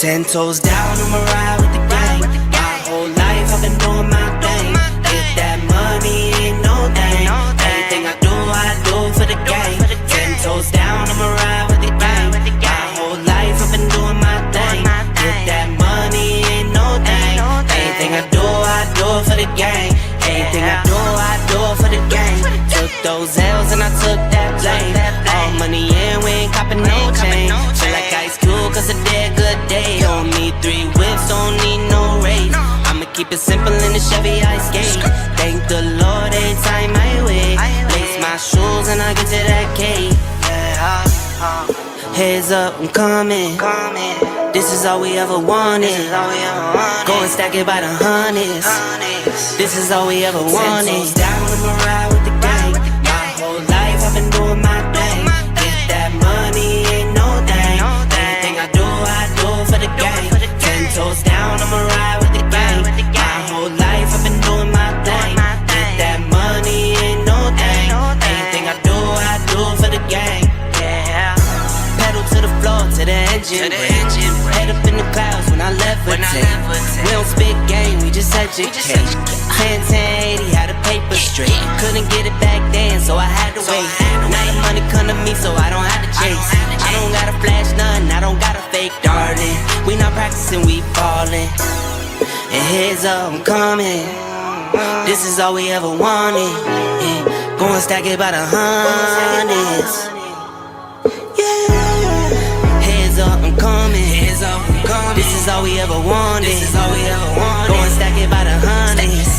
10 toes down, I'ma ride with the gang. My whole life I've been doing my thing. Get that money, ain't no thing. Anything I do for the gang. 10 toes down, I'ma ride with the gang. My whole life I've been doing my thing. Get that money, ain't no thing. Anything I do for the gang. Anything I do for the gang. Took those L's and I took that blame. All money in, we ain't copping no chain. Feel like Ice Cube, cause a dead good day. Don't need 3 whips, don't need no race. I'ma keep it simple in the Chevy I skate. Thank the Lord every time I wait. Lace my shoes and I get to that cake. Heads up, I'm coming. This is all we ever wanted. Go and stack it by the hundreds. This is all we ever wanted. 10 toes down, I'ma ride with the gang. My whole life I've been doing my thing. Get that money, ain't no thing. Anything I do for the gang. 10 toes down, I'ma ride with the gang. My whole life I've been doing my thing. Get that money, ain't no thing. Anything I do for the gang. Pedal to the floor, to the engine. Head up in the clouds when I levitate. We don't spit game, we just educate. 10-10-80, had a paper straight. Couldn't get it back then, so I had to wait. Now the money come to me, so I don't have to chase. I don't gotta flash nothing, I don't gotta fake, darling. We not practicing, we ballin'. And heads up, I'm coming. This is all we ever wanted. Yeah. Go and stack it by the hundreds. Heads up, I'm coming. This is all we ever wanted. Go and stack it by the hundreds.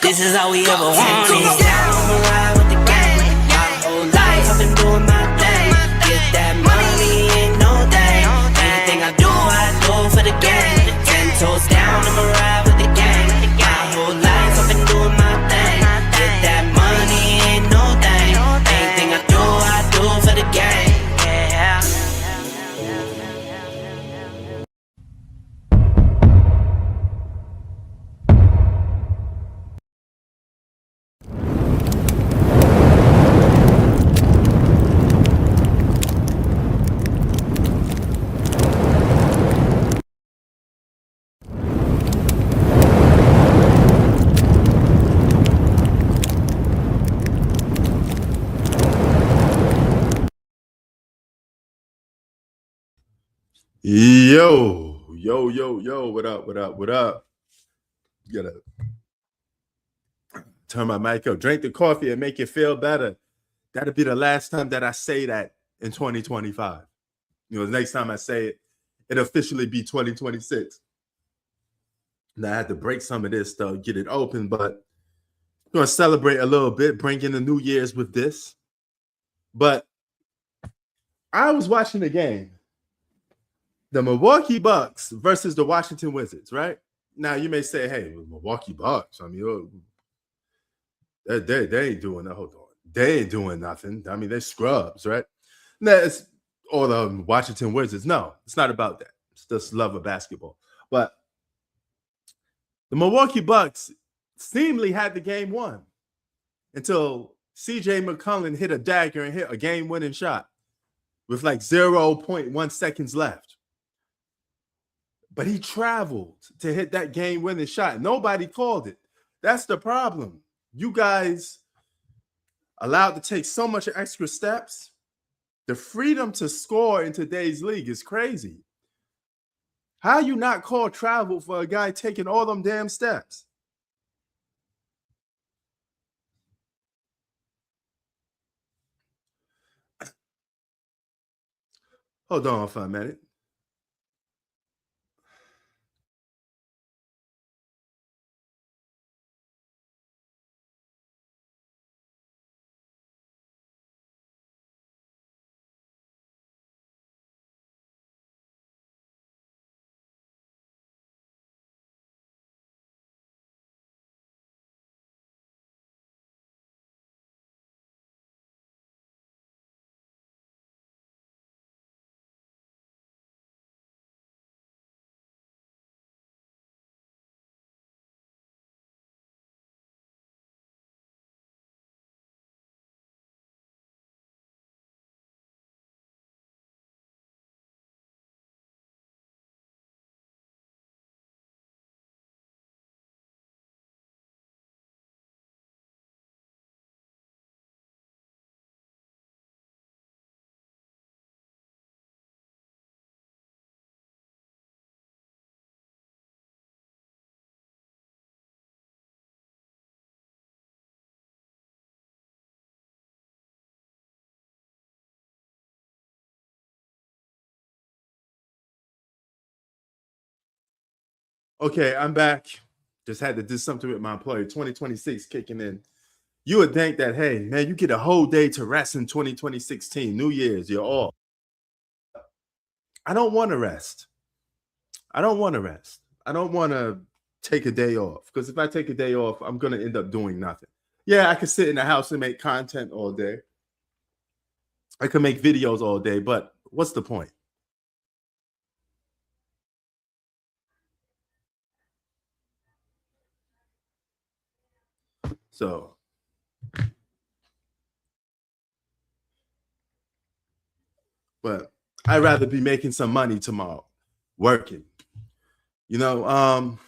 This is all we ever wanted. I'ma ride with the gang. My whole life I've been doing my thing. Get that money, ain't no thing. Anything I do for the gang. 10 toes down, I'ma ride with the gang. My whole life I've been doing my thing. Get that money, ain't no thing. Anything I do for the gang. Yo, what up? Gotta turn my mic up. Drink the coffee and make you feel better. That'll be the last time that I say that in 2025. The next time I say it, it'll officially be 2026. Now I had to break some of this stuff, get it open, but I'm gonna celebrate a little bit, bring in the New Year's with this. But I was watching the game. The Milwaukee Bucks versus the Washington Wizards, right? Now, you may say, hey, Milwaukee Bucks, I mean, they ain't doing that. Hold on. They ain't doing nothing. I mean, they're scrubs, right? Or the Washington Wizards. No, it's not about that. It's just love of basketball. But the Milwaukee Bucks seemingly had the game won until CJ McCollum hit a dagger and hit a game-winning shot with like 0.1 seconds left. But he traveled to hit that game-winning shot. Nobody called it. That's the problem. You guys allowed to take so much extra steps. The freedom to score in today's league is crazy. How you not call travel for a guy taking all them damn steps? Hold on for a minute. Okay, I'm back. Just had to do something with my employer. 2026 kicking in. You would think that, hey, man, you get a whole day to rest in 2016, New Year's, you're off. I don't want to rest. I don't want to rest. I don't want to take a day off because if I take a day off, I'm going to end up doing nothing. Yeah, I could sit in the house and make content all day. I could make videos all day, but what's the point? So, but I'd rather be making some money tomorrow, working. You know,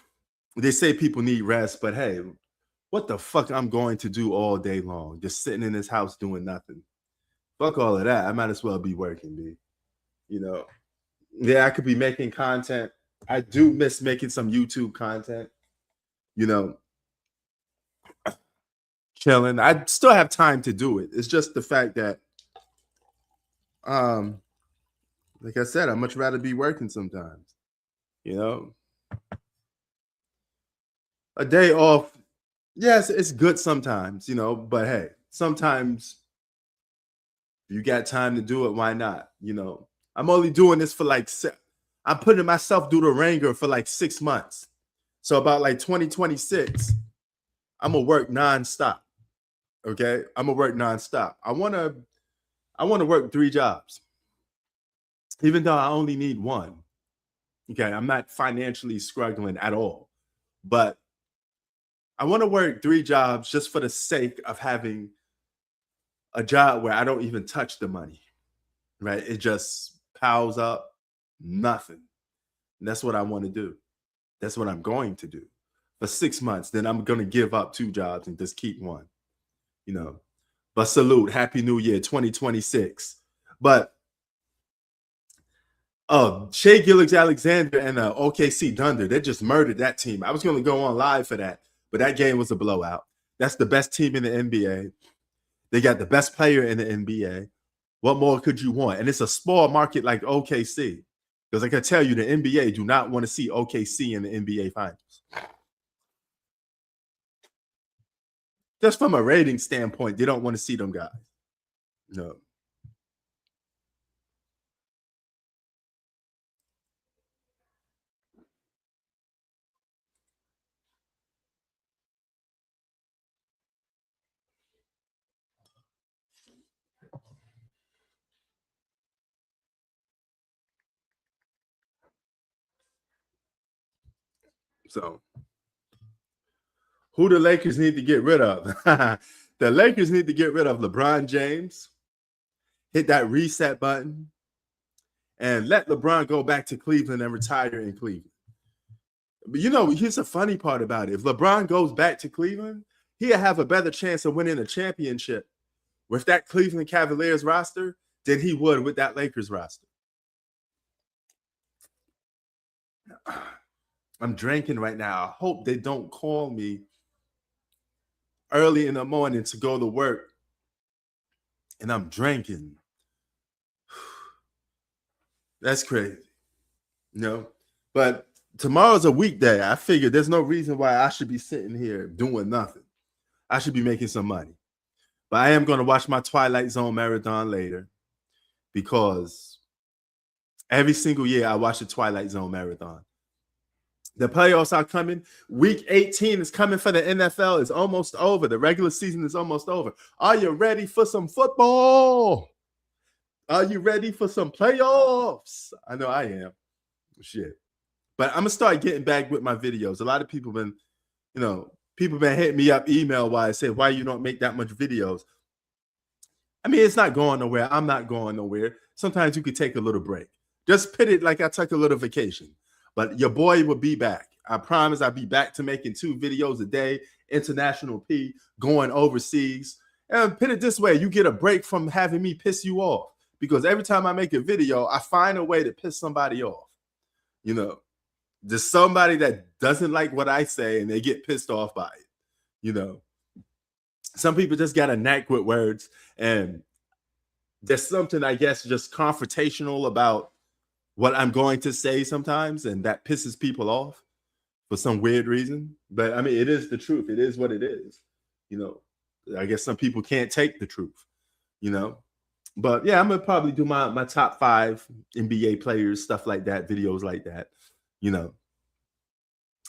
they say people need rest, but hey, what the fuck I'm going to do all day long? Just sitting in this house doing nothing. Fuck all of that. I might as well be working, B. You know, yeah, I could be making content. I do miss making some YouTube content, you know, chilling. I still have time to do it. It's just the fact that, like I said, I'd much rather be working sometimes, you know. A day off, yes, it's good sometimes, you know, but hey, sometimes you got time to do it, why not? You know, I'm only doing this for like, I'm putting myself through the ringer for like 6 months. So about like 2026, I'm gonna work nonstop. Okay, I'm gonna work nonstop. I wanna work 3 jobs, even though I only need one. Okay, I'm not financially struggling at all, but I want to work 3 jobs just for the sake of having a job where I don't even touch the money, right? It just piles up, nothing. And that's what I want to do. That's what I'm going to do for 6 months. Then I'm going to give up 2 jobs and just keep one, you know. But salute, Happy New Year 2026. But Shea Gilgeous-Alexander and OKC Thunder, they just murdered that team. I was going to go on live for that, but that game was a blowout. That's the best team in the NBA. They got the best player in the NBA. What more could you want? And it's a small market like OKC. Because I can tell you the NBA do not want to see OKC in the NBA Finals. Just from a rating standpoint, they don't want to see them guys. No. So, who the Lakers need to get rid of? The Lakers need to get rid of LeBron James, hit that reset button, and let LeBron go back to Cleveland and retire in Cleveland. But you know, here's the funny part about it. If LeBron goes back to Cleveland, he'll have a better chance of winning a championship with that Cleveland Cavaliers roster than he would with that Lakers roster. I'm drinking right now. I hope they don't call me early in the morning to go to work and I'm drinking. That's crazy, you know. But tomorrow's a weekday. I figured there's no reason why I should be sitting here doing nothing. I should be making some money. But I am going to watch my Twilight Zone marathon later because every single year I watch the Twilight Zone marathon. The playoffs are coming. Week 18 is coming for the NFL. It's almost over. The regular season is almost over. Are you ready for some football? Are you ready for some playoffs? I know I am. Shit. But I'm going to start getting back with my videos. A lot of people been, you know, people been hitting me up email-wise, say, why you don't make that much videos? I mean, it's not going nowhere. I'm not going nowhere. Sometimes you could take a little break. Just put it like I took a little vacation. But your boy will be back. I promise I'll be back to making 2 videos a day, International P, going overseas. And put it this way, you get a break from having me piss you off. Because every time I make a video, I find a way to piss somebody off. You know, there's somebody that doesn't like what I say and they get pissed off by it. You know, some people just got a knack with words. And there's something, I guess, just confrontational about what I'm going to say sometimes, and that pisses people off. for some weird reason. But I mean, it is the truth. It is what it is. You know, I guess some people can't take the truth, you know. But yeah, I'm gonna probably do my top 5 NBA players, stuff like that, videos like that. You know,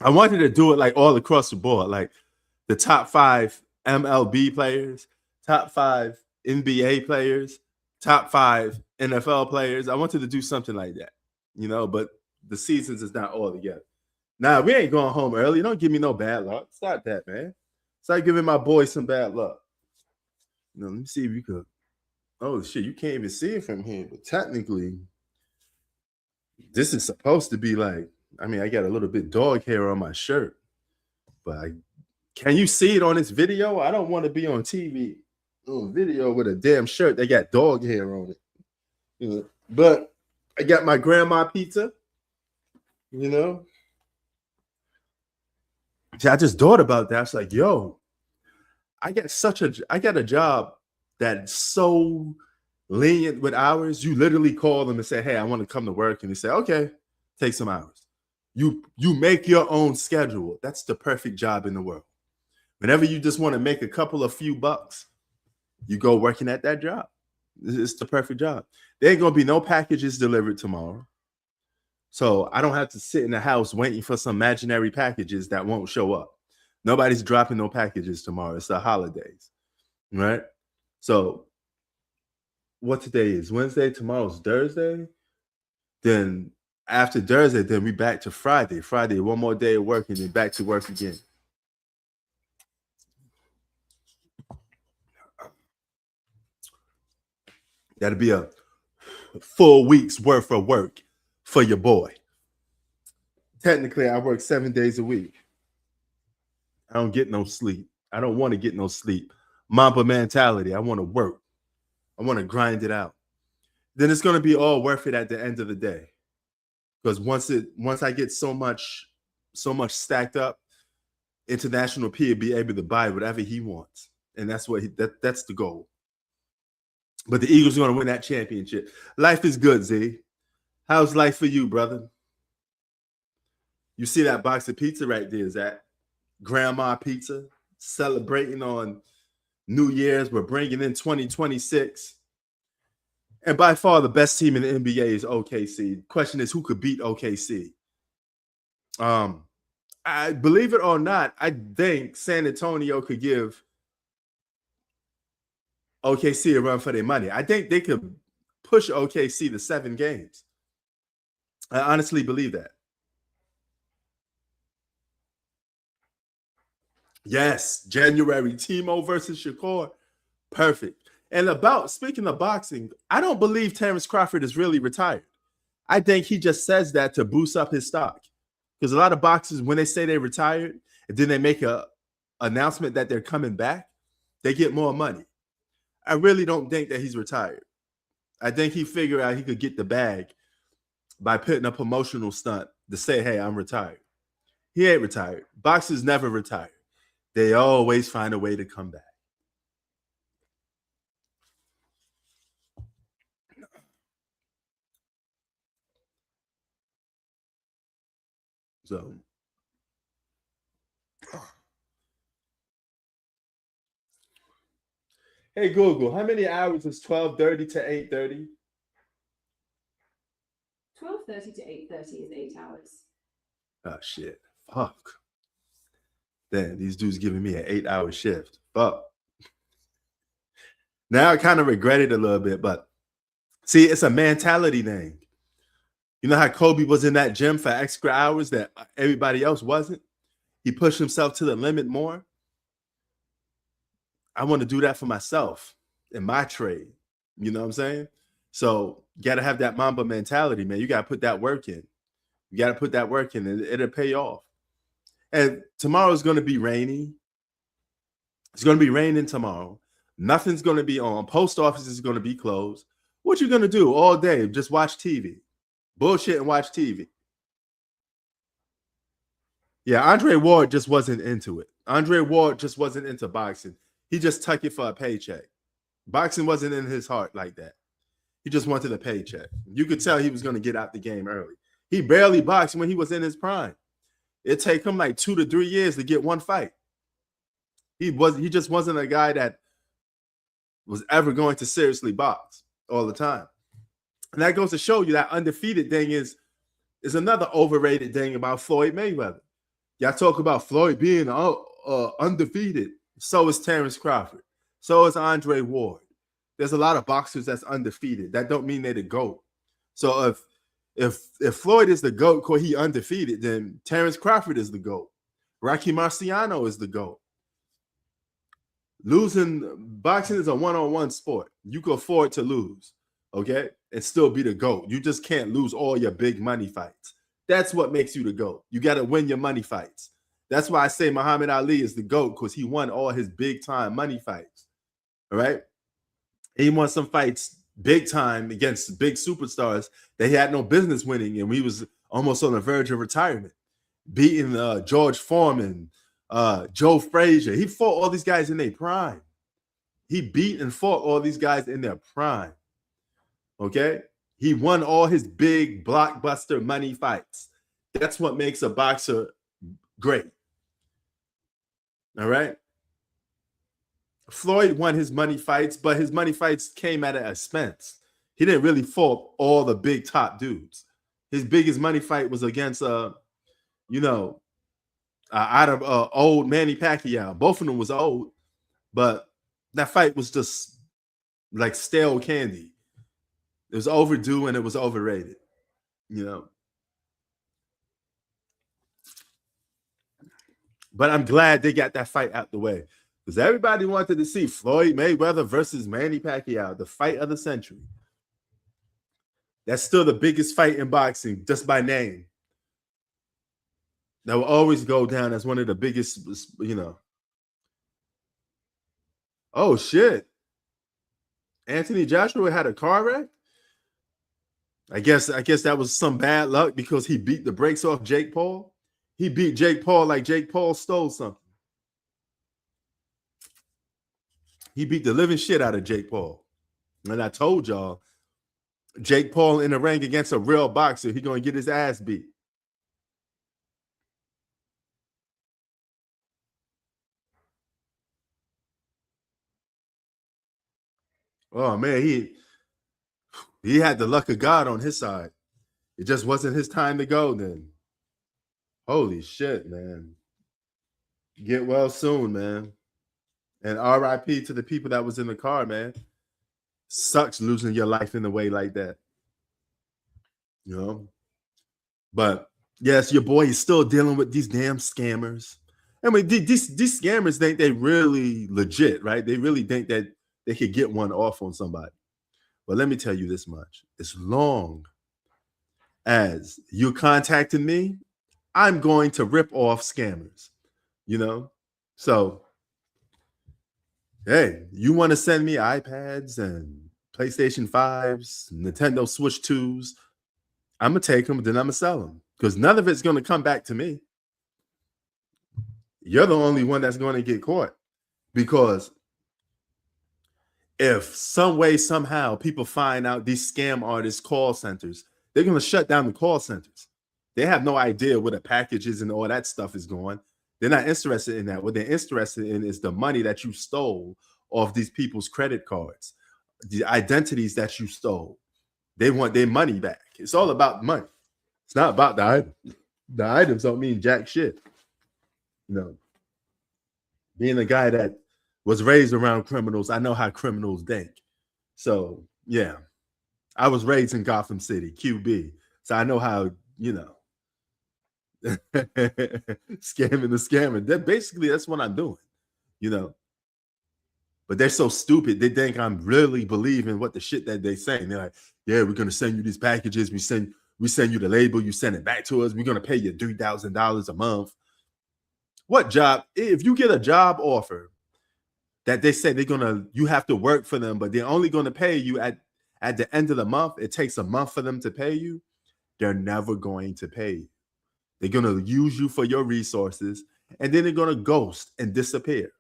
I wanted to do it like all across the board, like the top 5 MLB players, top 5 NBA players, top 5 NFL players. I wanted to do something like that, you know, but the seasons is not all together. Nah, we ain't going home early. Don't give me no bad luck. Stop that, man. Start giving my boy some bad luck. You know, let me see if you could. Oh shit, you can't even see it from here. But technically, this is supposed to be like, I mean, I got a little bit dog hair on my shirt. But can you see it on this video? I don't want to be on TV, on video with a damn shirt that got dog hair on it. You know, but I got my grandma pizza, you know. I just thought about that. I was like, yo, I got a job that's so lenient with hours. You literally call them and say, hey, I want to come to work. And they say, okay, take some hours. You make your own schedule. That's the perfect job in the world. Whenever you just want to make a few bucks, you go working at that job. It's the perfect job. There ain't going to be no packages delivered tomorrow. So I don't have to sit in the house waiting for some imaginary packages that won't show up. Nobody's dropping no packages tomorrow. It's the holidays, right? So what today is? Wednesday. Tomorrow's Thursday. Then after Thursday, then we back to Friday. Friday, one more day of work and then back to work again. That'll be a full week's worth of work for your boy. Technically, I work 7 days a week. I don't get no sleep. I don't want to get no sleep. Mamba mentality. I want to work. I want to grind it out. Then it's going to be all worth it at the end of the day. Because once I get so much stacked up, International P will be able to buy whatever he wants. And that's that's the goal. But the Eagles are going to win that championship. Life is good, Z. How's life for you, brother? You see that box of pizza right there, Zach? Grandma pizza, celebrating on New Year's. We're bringing in 2026. And by far, the best team in the NBA is OKC. Question is, who could beat OKC? I believe it or not, I think San Antonio could give OKC a run for their money. I think they could push OKC to 7 games. I honestly believe that. Yes, January, Timo versus Shakur. Perfect. And speaking of boxing, I don't believe Terrence Crawford is really retired. I think he just says that to boost up his stock. Because a lot of boxers, when they say they're retired, and then they make a announcement that they're coming back, they get more money. I really don't think that he's retired. I think he figured out he could get the bag by putting a promotional stunt to say, hey, I'm retired. He ain't retired. Boxers never retire. They always find a way to come back. So, hey, Google, how many hours is 12:30 to 8:30? 12:30 to 8:30 is 8 hours. Oh, shit. Fuck. Damn, these dudes giving me an 8-hour shift. Fuck. Now I kind of regret it a little bit, but see, it's a mentality thing. You know how Kobe was in that gym for extra hours that everybody else wasn't? He pushed himself to the limit more. I want to do that for myself in my trade. You know what I'm saying? So you got to have that Mamba mentality, man. You got to put that work in. You got to put that work in and it'll pay off. And tomorrow is going to be rainy. It's going to be raining tomorrow. Nothing's going to be on. Post office is going to be closed. What you going to do all day? Just watch TV. Bullshit and watch TV. Yeah, Andre Ward just wasn't into it. Andre Ward just wasn't into boxing. He just took it for a paycheck. Boxing wasn't in his heart like that. He just wanted a paycheck. You could tell he was going to get out the game early. He barely boxed when he was in his prime. It take him like 2 to 3 years to get one fight. He just wasn't a guy that was ever going to seriously box all the time. And that goes to show you that undefeated thing is another overrated thing about Floyd Mayweather. Y'all talk about Floyd being undefeated. So is Terrence Crawford. So is Andre Ward. There's a lot of boxers that's undefeated. That don't mean they're the GOAT. So if Floyd is the GOAT because he undefeated, then Terrence Crawford is the GOAT. Rocky Marciano is the GOAT. Boxing is a one-on-one sport. You can afford to lose, okay, and still be the GOAT. You just can't lose all your big money fights. That's what makes you the GOAT. You got to win your money fights. That's why I say Muhammad Ali is the GOAT, because he won all his big-time money fights, all right? He won some fights big time against big superstars that he had no business winning, and he was almost on the verge of retirement, beating George Foreman, Joe Frazier. He fought all these guys in their prime. He beat and fought all these guys in their prime. Okay? He won all his big blockbuster money fights. That's what makes a boxer great. All right? Floyd won his money fights, but his money fights came at an expense. He didn't really fight all the big top dudes. His biggest money fight was against out of old Manny Pacquiao. Both of them was old, but that fight was just like stale candy. It was overdue and it was overrated, But I'm glad they got that fight out the way, because everybody wanted to see Floyd Mayweather versus Manny Pacquiao, the fight of the century. That's still the biggest fight in boxing, just by name. That will always go down as one of the biggest, Oh, shit. Anthony Joshua had a car wreck? I guess that was some bad luck because he beat the brakes off Jake Paul. He beat Jake Paul like Jake Paul stole something. He beat the living shit out of Jake Paul. And I told y'all, Jake Paul in the ring against a real boxer, he's going to get his ass beat. Oh, man, he had the luck of God on his side. It just wasn't his time to go then. Holy shit, man. Get well soon, man. And RIP to the people that was in the car, man. Sucks losing your life in a way like that. But yes, your boy is still dealing with these damn scammers. I mean, these scammers think they really legit, right? They really think that they could get one off on somebody. But let me tell you this much. As long as you contacting me, I'm going to rip off scammers, So, hey, you want to send me iPads and PlayStation 5s, Nintendo Switch 2s, I'm going to take them, then I'm going to sell them, because none of it's going to come back to me. You're the only one that's going to get caught, because if some way, somehow, people find out these scam artists' call centers, they're going to shut down the call centers. They have no idea where the packages and all that stuff is going. They're not interested in that. What they're interested in is the money that you stole off these people's credit cards, the identities that you stole. They want their money back. It's all about money. It's not about the item. The items don't mean jack shit. Being a guy that was raised around criminals, I know how criminals think. So, yeah. I was raised in Gotham City, QB. So I know how, scamming the scammer. That's what I'm doing, But they're so stupid. They think I'm really believing what the shit that they're saying. They're like, yeah, we're going to send you these packages. We send you the label. You send it back to us. We're going to pay you $3,000 a month. What job? If you get a job offer that they say you have to work for them, but they're only going to pay you at the end of the month, it takes a month for them to pay you, they're never going to pay you. They're going to use you for your resources, and then they're going to ghost and disappear.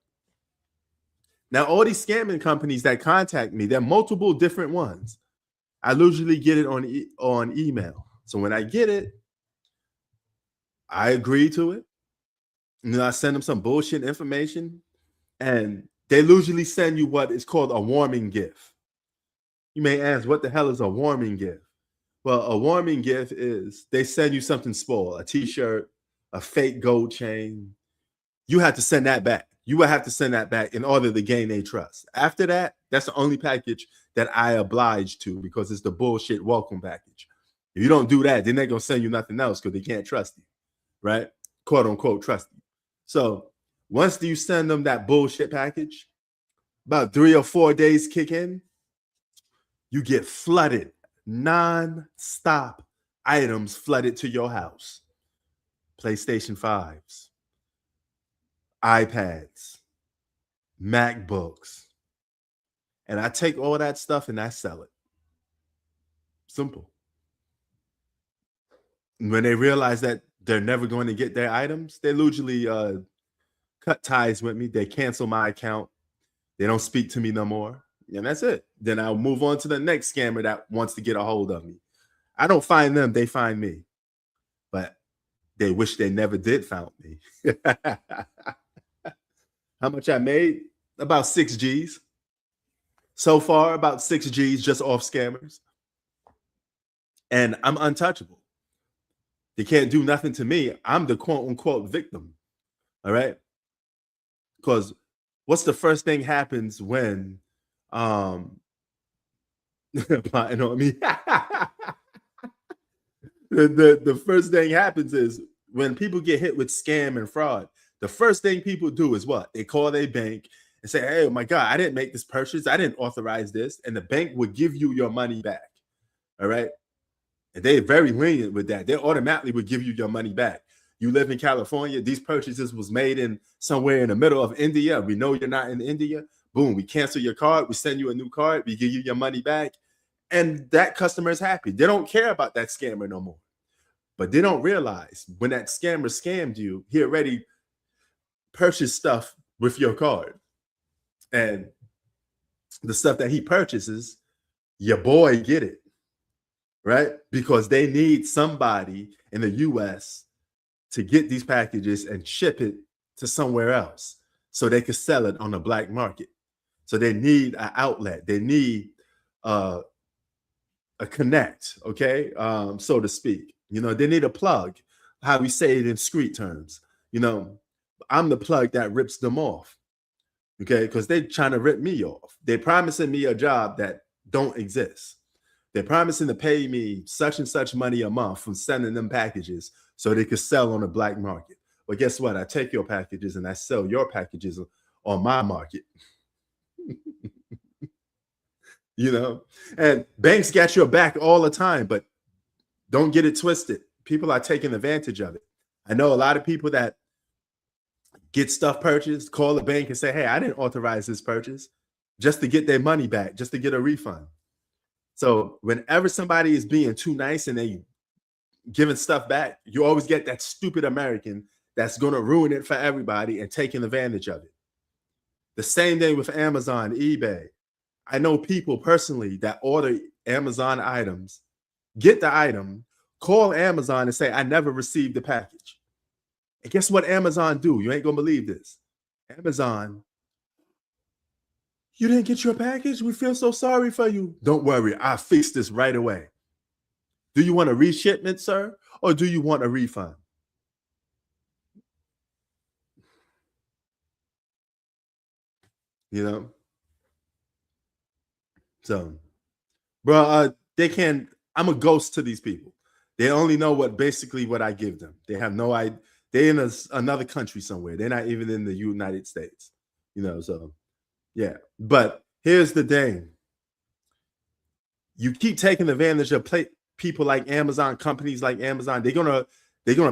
Now, all these scamming companies that contact me, there are multiple different ones. I usually get it on email. So when I get it, I agree to it. I send them some bullshit information, and they usually send you what is called a warming gift. You may ask, what the hell is a warming gift? Well, a warming gift is they send you something small, a t-shirt, a fake gold chain. You have to send that back. You will have to send that back in order to gain their trust. After that, that's the only package that I oblige to, because it's the bullshit welcome package. If you don't do that, then they're going to send you nothing else because they can't trust you, right? Quote unquote, trust you. So once you send them that bullshit package, about 3 or 4 days kick in, you get flooded, non-stop items flooded to your house. PlayStation 5s, iPads, MacBooks. And I take all that stuff and I sell it. Simple. When they realize that they're never going to get their items, they usually cut ties with me. They cancel my account. They don't speak to me no more. And that's it. Then I'll move on to the next scammer that wants to get a hold of me. I don't find them, they find me. But they wish they never did found me. How much I made? About 6 G's. So far, about 6 G's just off scammers. And I'm untouchable. They can't do nothing to me. I'm the quote unquote victim. All right. Because what's the first thing happens when plotting on me? the first thing happens is when people get hit with scam and fraud, the first thing people do is what? They call their bank and say, hey, oh my God, I didn't make this purchase. I didn't authorize this. And the bank would give you your money back. All right. And they're very lenient with that. They automatically would give you your money back. You live in California. These purchases was made in somewhere in the middle of India. We know you're not in India. Boom, we cancel your card. We send you a new card. We give you your money back. And that customer is happy. They don't care about that scammer no more. But they don't realize when that scammer scammed you, he already purchased stuff with your card. And the stuff that he purchases, your boy get it. Right? Because they need somebody in the US to get these packages and ship it to somewhere else so they can sell it on the black market. So they need an outlet. They need a connect, okay? So to speak. They need a plug, how we say it in street terms. I'm the plug that rips them off, okay? Because they're trying to rip me off. They're promising me a job that don't exist. They're promising to pay me such and such money a month from sending them packages so they could sell on the black market. But guess what? I take your packages and I sell your packages on my market. And banks got your back all the time, but don't get it twisted. People are taking advantage of it. I know a lot of people that get stuff purchased, call the bank and say, hey, I didn't authorize this purchase, just to get their money back, just to get a refund. So whenever somebody is being too nice and they giving stuff back, you always get that stupid American that's going to ruin it for everybody and taking advantage of it. The same thing with Amazon, eBay. I know people personally that order Amazon items, get the item, call Amazon and say, I never received the package. And guess what Amazon do? You ain't going to believe this. Amazon, you didn't get your package? We feel so sorry for you. Don't worry, I'll fix this right away. Do you want a reshipment, sir? Or do you want a refund? So, bro, I'm a ghost to these people. They only know what I give them. They have no idea. They're in another country somewhere. They're not even in the United States. So yeah. But here's the thing. You keep taking advantage of people like Amazon, companies like Amazon. They're gonna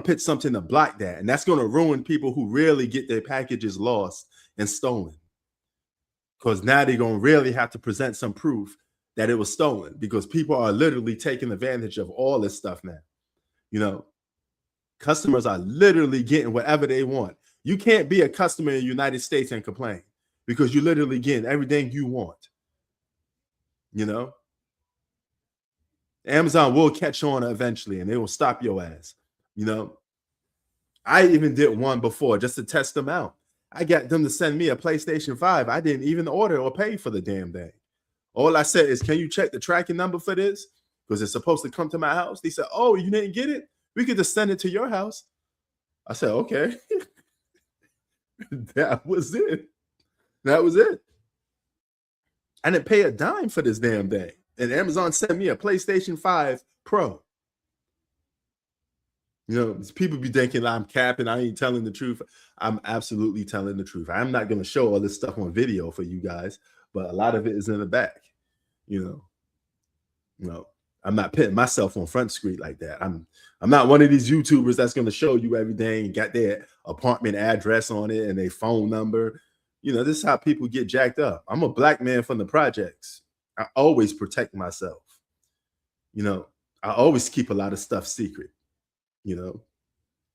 put something to block that, and that's gonna ruin people who really get their packages lost and stolen. Because now they're gonna really have to present some proof that it was stolen, because people are literally taking advantage of all this stuff now. Customers are literally getting whatever they want. You can't be a customer in the United States and complain, because you're literally getting everything you want. Amazon will catch on eventually and they will stop your ass. I even did one before just to test them out. I got them to send me a PlayStation 5. I didn't even order or pay for the damn thing. All I said is, can you check the tracking number for this? Because it's supposed to come to my house. They said, oh, you didn't get it? We could just send it to your house. I said, okay. That was it. That was it. I didn't pay a dime for this damn thing. And Amazon sent me a PlayStation 5 Pro. You know, people be thinking I'm capping. I ain't telling the truth. I'm absolutely telling the truth. I'm not going to show all this stuff on video for you guys, but a lot of it is in the back. You know, I'm not putting myself on Front Street like that. I'm not one of these YouTubers that's going to show you everything and got their apartment address on it and their phone number. You know, this is how people get jacked up. I'm a black man from the projects. I always protect myself. You know, I always keep a lot of stuff secret. You know,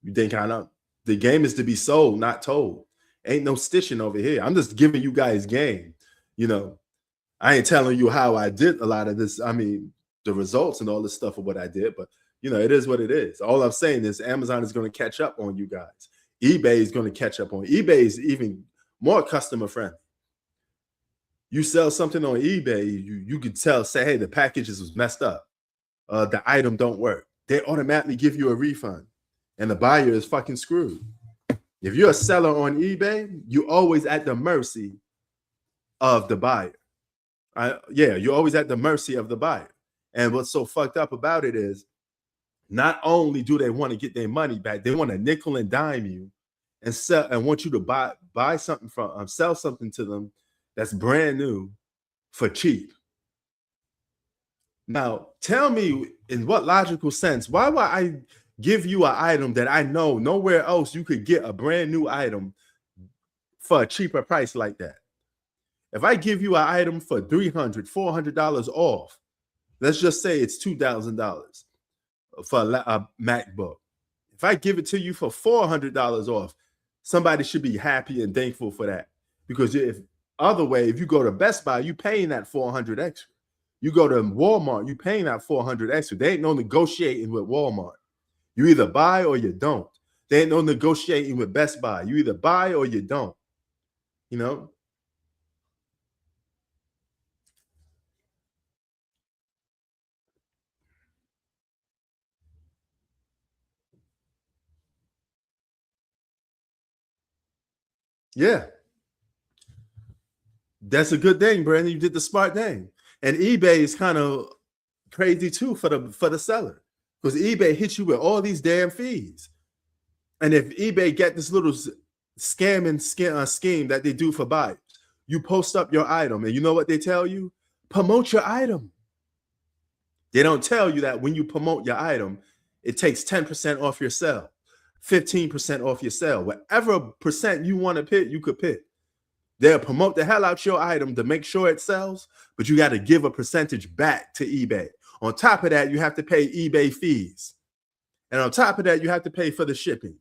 you think I know the game is to be sold, not told. Ain't no stitching over here. I'm just giving you guys game. You know, I ain't telling you how I did a lot of this. I mean, the results and all this stuff of what I did, but you know, it is what it is. All I'm saying is Amazon is going to catch up on you guys. eBay is going to catch up on. eBay is even more customer friendly. You sell something on eBay, you could say, hey, the packages was messed up. The item don't work. They automatically give you a refund, and the buyer is fucking screwed. If you're a seller on eBay, you're always at the mercy of the buyer. You're always at the mercy of the buyer. And what's so fucked up about it is, not only do they want to get their money back, they want to nickel and dime you and sell and want you to buy something from sell something to them that's brand new for cheap. Now, tell me in what logical sense, why would I give you an item that I know nowhere else you could get a brand new item for a cheaper price like that? If I give you an item for $300, $400 off, let's just say it's $2,000 for a MacBook. If I give it to you for $400 off, somebody should be happy and thankful for that. Because if you go to Best Buy, you paying that $400 extra. You go to Walmart, you paying that $400 extra. They ain't no negotiating with Walmart. You either buy or you don't. There ain't no negotiating with Best Buy. You either buy or you don't. You know? Yeah. That's a good thing, Brandon. You did the smart thing. And eBay is kind of crazy too for the seller, because eBay hits you with all these damn fees. And if eBay get this little scheme that they do for buyers, you post up your item, and you know what they tell you? Promote your item. They don't tell you that when you promote your item, it takes 10% off your sale, 15% off your sale. Whatever percent you want to pick, you could pick. They'll promote the hell out your item to make sure it sells, but you got to give a percentage back to eBay. On top of that, you have to pay eBay fees. And on top of that, you have to pay for the shipping.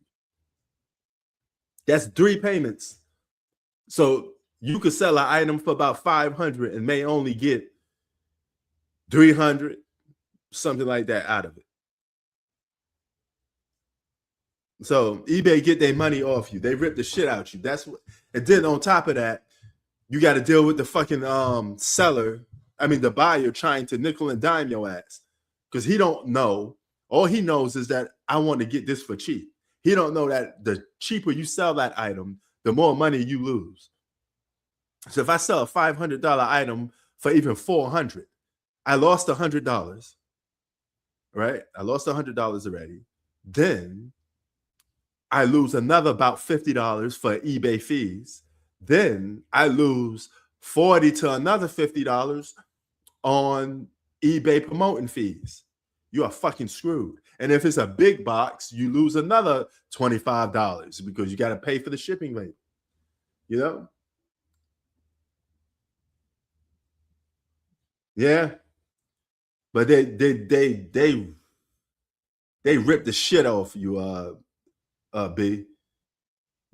That's 3 payments. So you could sell an item for about $500 and may only get $300, something like that out of it. So eBay get their money off you. They rip the shit out you. That's what. And then on top of that, you got to deal with the fucking seller. I mean, the buyer trying to nickel and dime your ass, because he don't know. All he knows is that I want to get this for cheap. He don't know that the cheaper you sell that item, the more money you lose. So if I sell a $500 item for even $400, I lost $100. Right? I lost $100 already. Then I lose another about $50 for eBay fees. Then I lose $40 to another $50 on eBay promoting fees. You are fucking screwed. And if it's a big box, you lose another $25 because you got to pay for the shipping rate. You know? Yeah. But they rip the shit off you, B.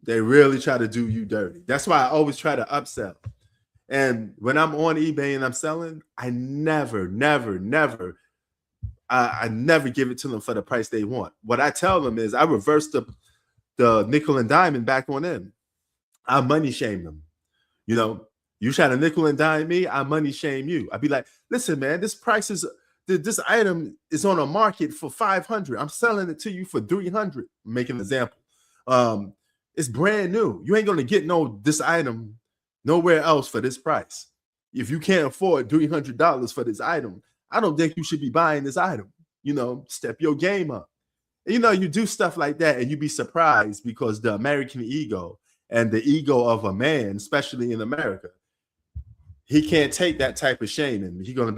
They really try to do you dirty. That's why I always try to upsell. And when I'm on eBay and I'm selling, I never give it to them for the price they want. What I tell them is I reverse the nickel and diamond back on them. I money shame them. You know, you try to nickel and dime me, I money shame you. I'd be like, listen, man, this item is on a market for 500. I'm selling it to you for 300. Make an example. It's brand new. You ain't gonna get this item nowhere else for this price. If you can't afford $300 for this item, I don't think you should be buying this item. You know, step your game up. You know, you do stuff like that and you be surprised because the American ego and the ego of a man, especially in America, he can't take that type of shaming. He's gonna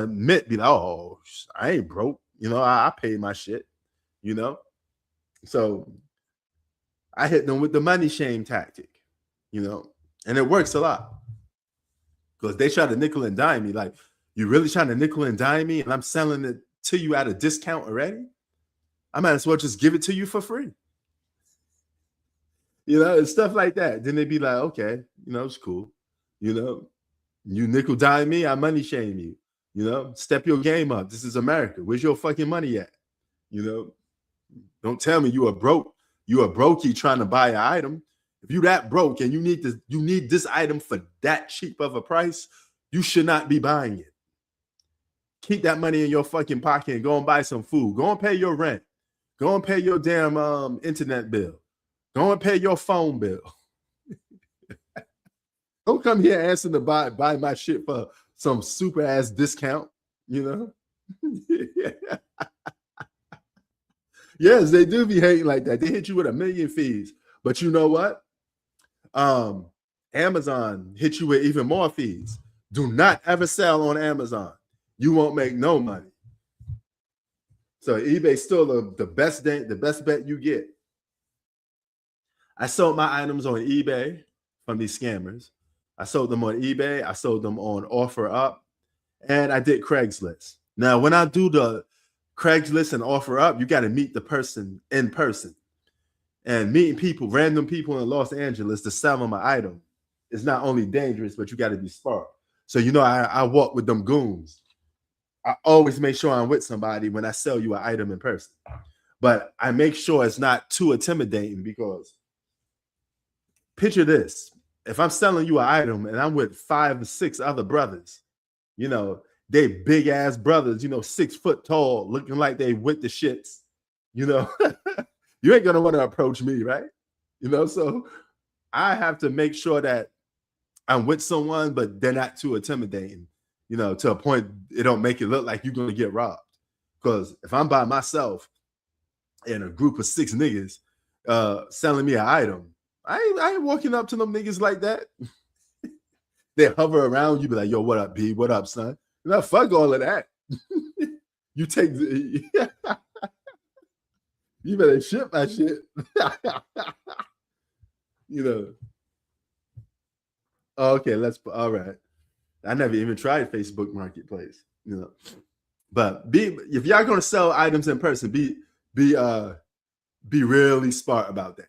admit, be like, oh, I ain't broke. You know, I paid my shit, you know. So I hit them with the money shame tactic, you know, and it works a lot. Because they try to nickel and dime me. Like, you really trying to nickel and dime me and I'm selling it to you at a discount already? I might as well just give it to you for free. You know, and stuff like that. Then they'd be like, okay, you know, it's cool. You know, you nickel dime me, I money shame you. You know, step your game up. This is America. Where's your fucking money at? You know, don't tell me you are broke. You are brokey trying to buy an item. If you that broke and you need this item for that cheap of a price, you should not be buying it. Keep that money in your fucking pocket and go and buy some food. Go and pay your rent. Go and pay your damn internet bill. Go and pay your phone bill. Don't come here asking to buy my shit for some super ass discount, you know? Yes, they do be hating like that. They hit you with a million fees. But you know what? Amazon hit you with even more fees. Do not ever sell on Amazon. You won't make no money. So eBay's still the best bet you get. I sold my items on eBay from these scammers. I sold them on eBay. I sold them on OfferUp. And I did Craigslist. Now, when I do the Craigslist and OfferUp, you got to meet the person in person. And meeting people, random people in Los Angeles to sell them an item is not only dangerous, but you got to be smart. So, you know, I walk with them goons. I always make sure I'm with somebody when I sell you an item in person. But I make sure it's not too intimidating because picture this. If I'm selling you an item and I'm with 5 or 6 other brothers, you know, they big ass brothers, you know, 6 foot tall, looking like they with the shits, you know, you ain't gonna want to approach me, right? You know, so I have to make sure that I'm with someone, but they're not too intimidating, you know, to a point it don't make it look like you're gonna get robbed. Because if I'm by myself in a group of 6 niggas selling me an item, I ain't walking up to them niggas like that. They hover around you, be like, yo, what up, B? What up, son? You know, fuck all of that. You take you better ship my shit. You know. Okay, all right. I never even tried Facebook Marketplace, you know. But if y'all gonna sell items in person, be really smart about that.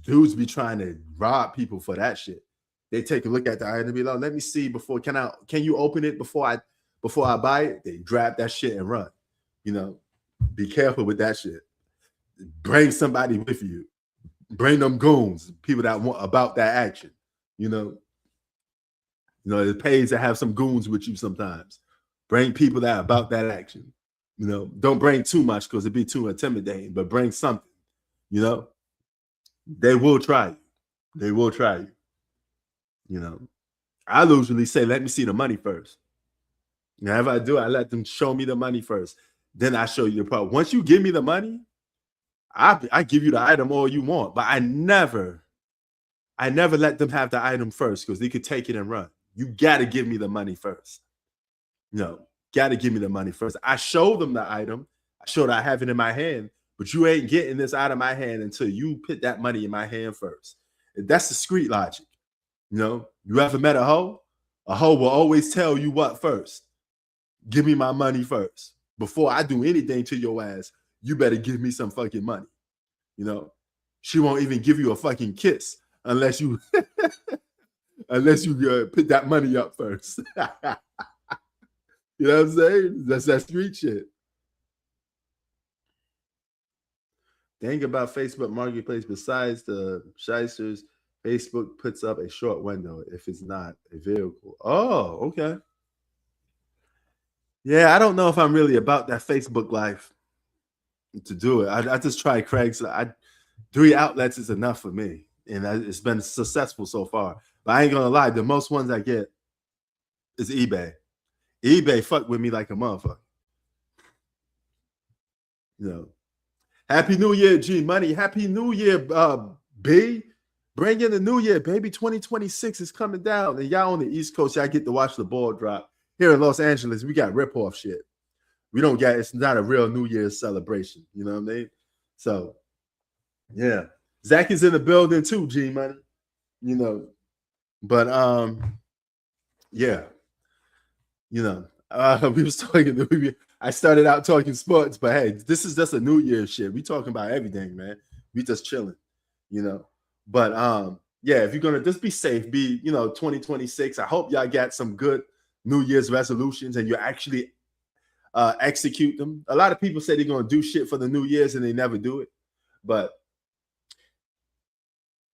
Dudes be trying to rob people for that shit. They take a look at the item and be like, let me see before, can you open it before I buy it? They grab that shit and run. You know, be careful with that shit. Bring somebody with you. Bring them goons, people that want about that action. You know, it pays to have some goons with you sometimes. Bring people that are about that action. You know, don't bring too much because it'd be too intimidating, but bring something, you know. They will try you. They will try you. You know, I usually say, let me see the money first. Now, if I do, I let them show me the money first. Then I show you the product. Once you give me the money, I give you the item all you want. But I never let them have the item first because they could take it and run. You got to give me the money first. No, got to give me the money first. I show them the item. I show that I have it in my hand. But you ain't getting this out of my hand until you put that money in my hand first. That's the street logic. You know, you ever met a hoe? A hoe will always tell you what first. Give me my money first. Before I do anything to your ass, you better give me some fucking money. You know, she won't even give you a fucking kiss unless you put that money up first. You know what I'm saying? That's that street shit. Think about Facebook Marketplace. Besides the shysters, Facebook puts up a short window if it's not a vehicle. Oh, okay. Yeah, I don't know if I'm really about that Facebook life to do it. I just try Craigslist. 3 outlets is enough for me, and it's been successful so far. But I ain't gonna lie, the most ones I get is eBay. eBay fuck with me like a motherfucker. You know. Happy New Year, G Money. Happy New Year, B. Bring in the new year, baby. 2026 is coming down. And y'all on the East Coast, y'all get to watch the ball drop. Here in Los Angeles, we got rip-off shit. We don't get, it's not a real New Year's celebration. You know what I mean? So, yeah. Zach is in the building too, G Money. You know. But yeah. You know, we was talking, I started out talking sports, but hey, this is just a New Year's shit. We talking about everything, man. We just chilling, you know. But yeah, if you're gonna just be safe, be 2026. I hope y'all got some good New Year's resolutions and you actually execute them. A lot of people say they're gonna do shit for the New Year's and they never do it. But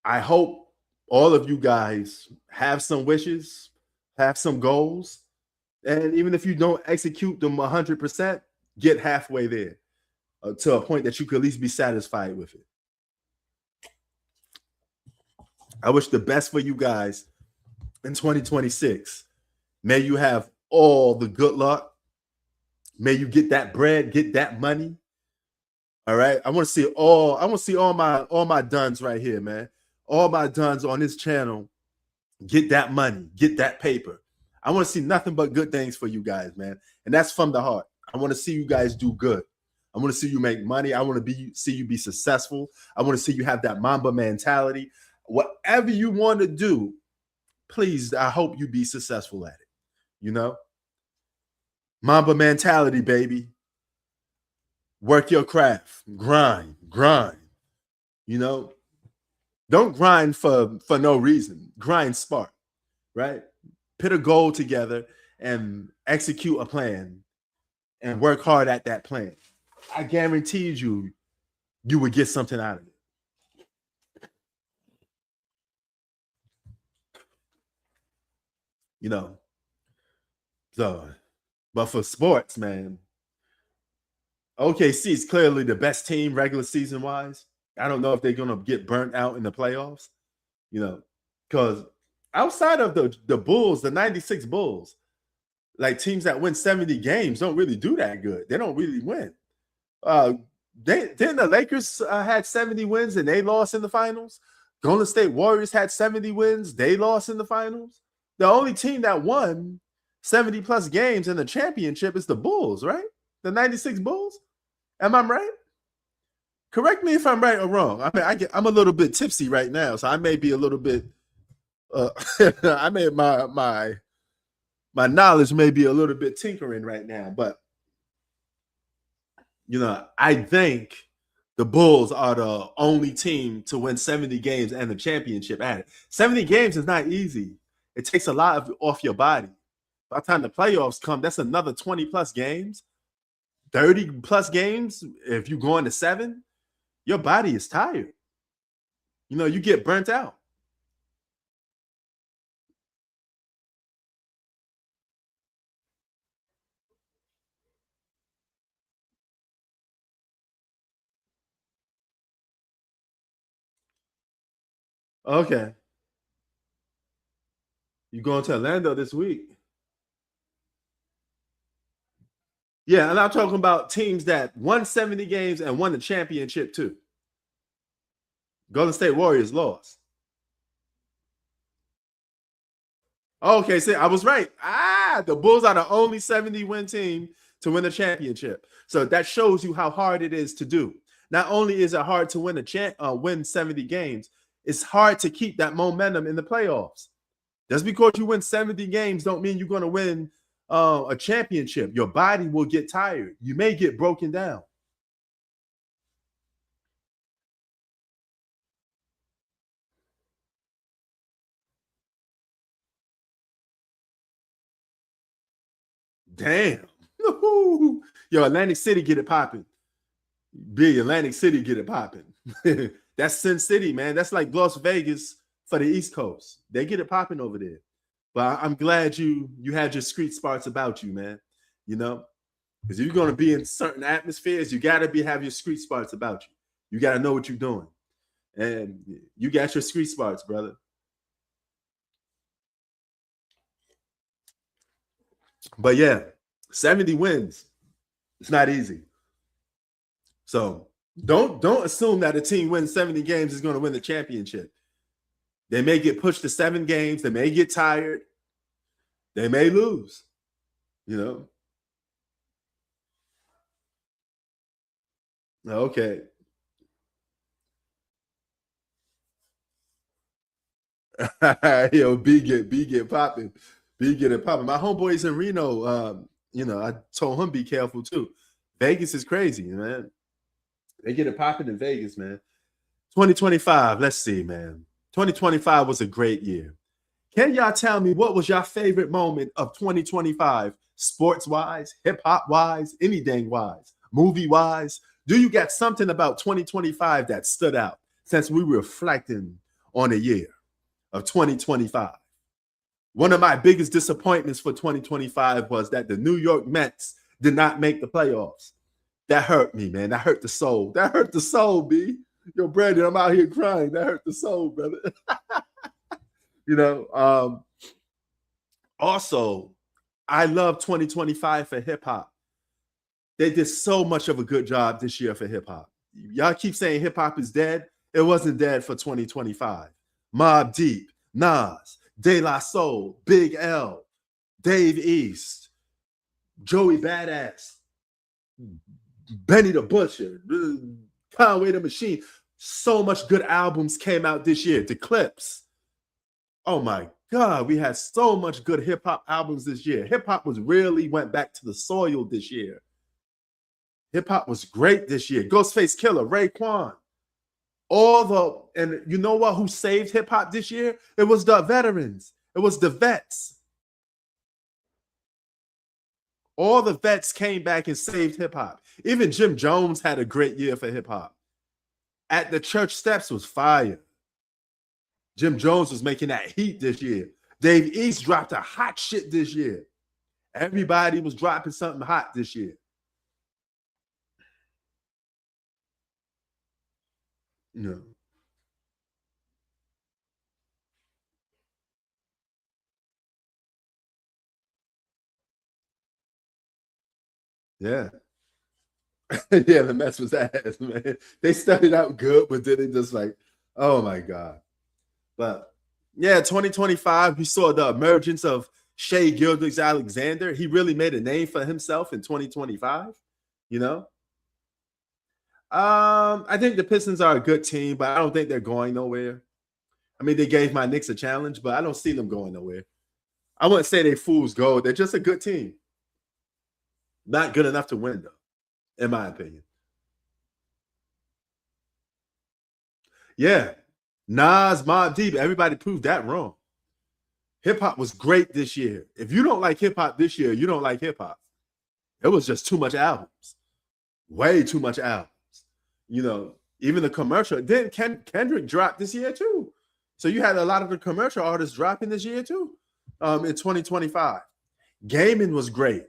I hope all of you guys have some wishes, have some goals. And even if you don't execute them 100%, get halfway there to a point that you could at least be satisfied with it. I wish the best for you guys in 2026. May you have all the good luck. May you get that bread, get that money. All right. I want to see all my duns right here, man. All my duns on this channel. Get that money, get that paper. I want to see nothing but good things for you guys, man. And that's from the heart. I want to see you guys do good. I want to see you make money. I want to see you be successful. I want to see you have that Mamba mentality. Whatever you want to do, please, I hope you be successful at it. You know? Mamba mentality, baby. Work your craft. Grind. You know? Don't grind for no reason. Grind smart, right? Put a goal together and execute a plan and work hard at that plan. I guarantee you would get something out of it. You know, so, but for sports, man, OKC is clearly the best team regular season wise. I don't know if they're going to get burnt out in the playoffs, you know, because outside of the Bulls, the 96 Bulls, like teams that win 70 games don't really do that good. They don't really win. Then the Lakers had 70 wins and they lost in the finals. Golden State Warriors had 70 wins. They lost in the finals. The only team that won 70 plus games in the championship is the Bulls, right? The 96 Bulls. Am I right? Correct me if I'm right or wrong. I mean, I'm a little bit tipsy right now, so I may be a little bit. I may my knowledge may be a little bit tinkering right now, but you know, I think the Bulls are the only team to win 70 games and the championship at it. 70 games is not easy. It takes a lot off your body. By the time the playoffs come, that's another 20 plus games, 30 plus games. If you go into 7, your body is tired. You know, you get burnt out. Okay. You going to Orlando this week? Yeah, and I'm talking about teams that won 70 games and won the championship too. Golden State Warriors lost. Okay, see, I was right. The Bulls are the only 70-win team to win the championship. So that shows you how hard it is to do. Not only is it hard to win 70 games, it's hard to keep that momentum in the playoffs. Just because you win 70 games don't mean you're going to win a championship. Your body will get tired. You may get broken down. Damn. Yo, Atlantic City get it popping. B, Atlantic City get it popping. That's Sin City, man. That's like Las Vegas for the East Coast. They get it popping over there. But I'm glad you had your street smarts about you, man. You know, because if you're going to be in certain atmospheres, you got to have your street smarts about you. You got to know what you're doing. And you got your street smarts, brother. But yeah, 70 wins. It's not easy. So don't assume that a team wins 70 games is going to win the championship. They may get pushed to 7 games. They may get tired. They may lose, you know. Okay. Yo, B get popping. B get it popping. My homeboys in Reno, you know, I told him be careful too. Vegas is crazy, man. They get it popping in Vegas, man. 2025, let's see, man. 2025 was a great year. Can y'all tell me what was your favorite moment of 2025, sports-wise, hip-hop-wise, anything-wise, movie-wise? Do you got something about 2025 that stood out since we were reflecting on a year of 2025? One of my biggest disappointments for 2025 was that the New York Mets did not make the playoffs. That hurt me, man. That hurt the soul. That hurt the soul, B. Yo, Brandon, I'm out here crying. That hurt the soul, brother. You know, also, I love 2025 for hip hop. They did so much of a good job this year for hip hop. Y'all keep saying hip hop is dead. It wasn't dead for 2025. Mobb Deep, Nas, De La Soul, Big L, Dave East, Joey Badass, Benny the Butcher, Conway the Machine. So much good albums came out this year. The Clips. Oh my God, we had so much good hip hop albums this year. Hip hop really went back to the soil this year. Hip hop was great this year. Ghostface Killer, Raekwon. And you know what? Who saved hip hop this year? It was the veterans. It was the vets. All the vets came back and saved hip hop. Even Jim Jones had a great year for hip hop. At the Church Steps was fire. Jim Jones was making that heat this year. Dave East dropped a hot shit this year. Everybody was dropping something hot this year. No. Yeah. Yeah, the Mets was ass, man. They started out good, but then it just like, oh my God. But yeah, 2025, we saw the emergence of Shea Gilgeous-Alexander. He really made a name for himself in 2025, you know? I think the Pistons are a good team, but I don't think they're going nowhere. I mean, they gave my Knicks a challenge, but I don't see them going nowhere. I wouldn't say they fool's gold. They're just a good team. Not good enough to win, though, in my opinion. Yeah. Nas, Mobb Deep, everybody proved that wrong. Hip-hop was great this year. If you don't like hip-hop this year, you don't like hip-hop. It was just too much albums. Way too much albums. You know, even the commercial. Then Kendrick dropped this year too. So you had a lot of the commercial artists dropping this year too in 2025. Gaming was great,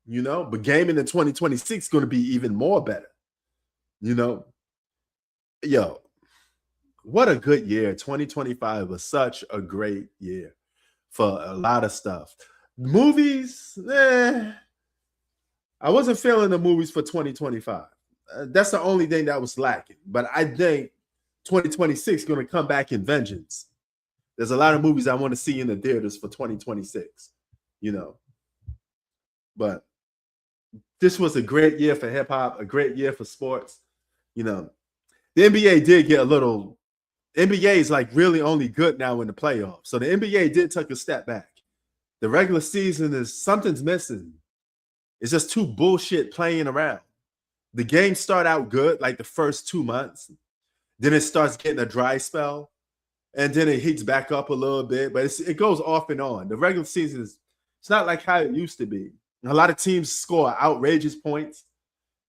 you know, but gaming in 2026 is going to be even more better. You know, yo, what a good year. 2025 was such a great year for a lot of stuff. Movies, I wasn't feeling the movies for 2025. That's the only thing that was lacking. But I think 2026 is going to come back in vengeance. There's a lot of movies I want to see in the theaters for 2026, you know. But this was a great year for hip hop, a great year for sports. You know, the NBA did get a little. NBA is like really only good now in the playoffs. So the NBA did take a step back. The regular season is something's missing. It's just too bullshit playing around. The games start out good, like the first 2 months. Then it starts getting a dry spell. And then it heats back up a little bit. But it goes off and on. The regular season it's not like how it used to be. A lot of teams score outrageous points.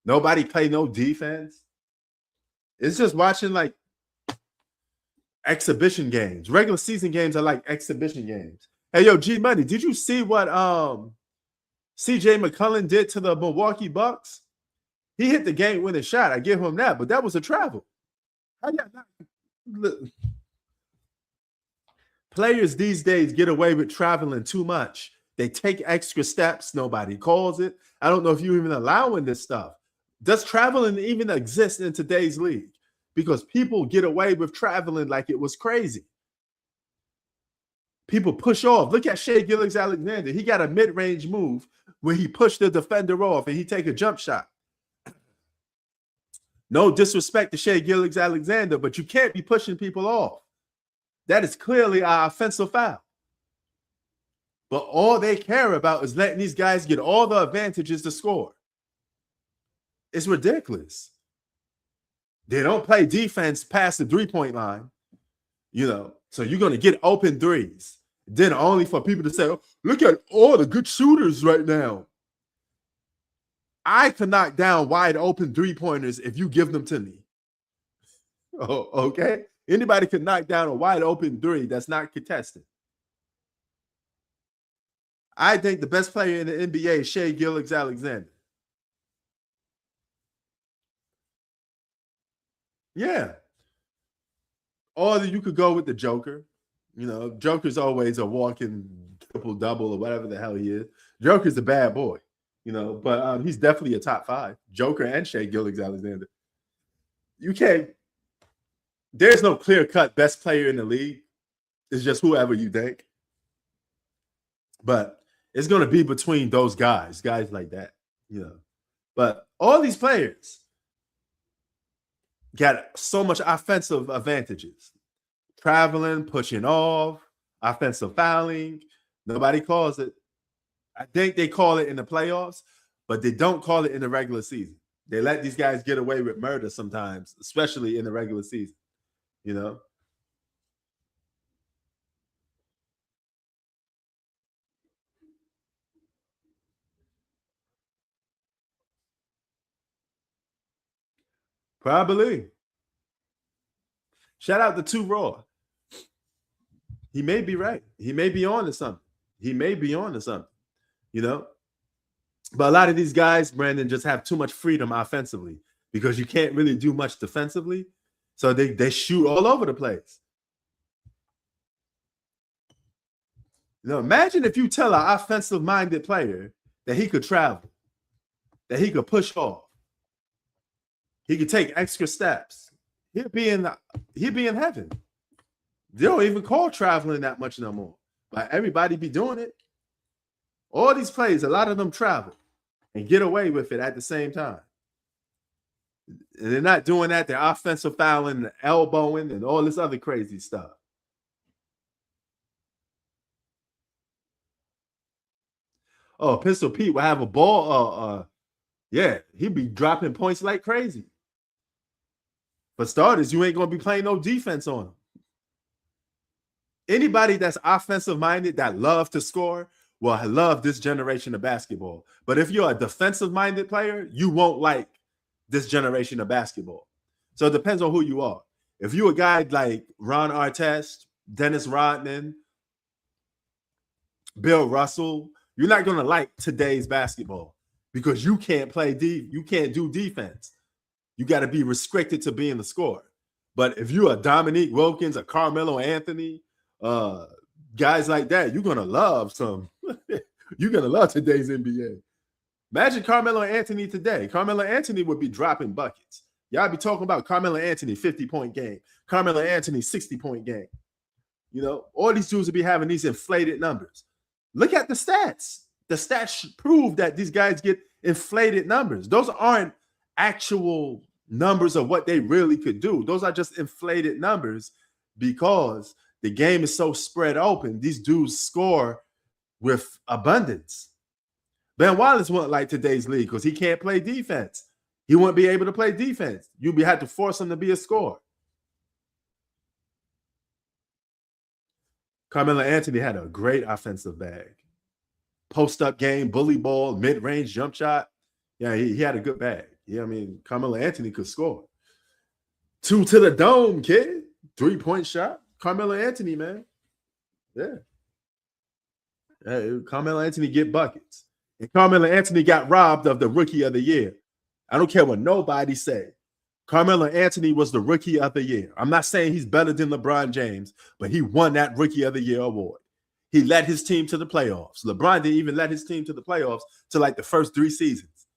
Nobody play no defense. It's just watching like exhibition games. Regular season games are like exhibition games. Hey, yo, G Money, did you see what CJ McCollum did to the Milwaukee Bucks? He hit the game-winning shot. I give him that, but that was a travel. Players these days get away with traveling too much. They take extra steps. Nobody calls it. I don't know if you're even allowing this stuff. Does traveling even exist in today's league? Because people get away with traveling like it was crazy. People push off. Look at Shai Gilgeous-Alexander. He got a mid-range move where he pushed the defender off and he take a jump shot. No disrespect to Shai Gilgeous-Alexander, but you can't be pushing people off. That is clearly an offensive foul. But all they care about is letting these guys get all the advantages to score. It's ridiculous. They don't play defense past the three-point line, so you're going to get open threes. Then only for people to say, oh, look at all the good shooters right now. I can knock down wide open three-pointers if you give them to me. Oh, okay? Anybody can knock down a wide open three that's not contested. I think the best player in the NBA is Shai Gilgeous-Alexander. Yeah. Or you could go with the Joker. Joker's always a walking triple-double or whatever the hell he is. Joker's a bad boy, but he's definitely a top 5. Joker and Shai Gilgeous-Alexander. You can't. There's no clear-cut best player in the league. It's just whoever you think. But it's going to be between those guys like that, But all these players got so much offensive advantages. Traveling, pushing off, offensive fouling. Nobody calls it. I think they call it in the playoffs, but they don't call it in the regular season. They let these guys get away with murder sometimes, especially in the regular season, Probably. Shout out to 2 Raw. He may be right. He may be on to something. But a lot of these guys, Brandon, just have too much freedom offensively because you can't really do much defensively. So they shoot all over the place. Imagine if you tell an offensive-minded player that he could travel, that he could push off, he could take extra steps. He'd be in heaven. They don't even call traveling that much no more. But everybody be doing it. All these plays, a lot of them travel and get away with it at the same time. And they're not doing that. They're offensive fouling, and elbowing, and all this other crazy stuff. Oh, Pistol Pete will have a ball. Yeah, he'd be dropping points like crazy. For starters, you ain't going to be playing no defense on him. Anybody that's offensive-minded that love to score will love this generation of basketball. But if you're a defensive-minded player, you won't like this generation of basketball. So it depends on who you are. If you're a guy like Ron Artest, Dennis Rodman, Bill Russell, you're not going to like today's basketball because you can't you can't do defense. You got to be restricted to being the scorer. But if you're a Dominique Wilkins, a Carmelo Anthony, guys like that, you're going to love you're going to love today's NBA. Imagine Carmelo Anthony today. Carmelo Anthony would be dropping buckets. Y'all be talking about Carmelo Anthony 50-point game, Carmelo Anthony 60-point game. All these dudes would be having these inflated numbers. Look at the stats. The stats prove that these guys get inflated numbers. Those aren't actual numbers of what they really could do. Those are just inflated numbers because the game is so spread open. These dudes score with abundance. Ben Wallace wouldn't like today's league because he can't play defense. He wouldn't be able to play defense. You'd have to force him to be a scorer. Carmelo Anthony had a great offensive bag. Post-up game, bully ball, mid-range jump shot. Yeah, he had a good bag. Yeah, Carmelo Anthony could score. 2 to the dome, kid. 3-point shot. Carmelo Anthony, man. Yeah. Hey, Carmelo Anthony get buckets. And Carmelo Anthony got robbed of the Rookie of the Year. I don't care what nobody say. Carmelo Anthony was the Rookie of the Year. I'm not saying he's better than LeBron James, but he won that Rookie of the Year award. He led his team to the playoffs. LeBron didn't even let his team to the playoffs to like the first 3 seasons.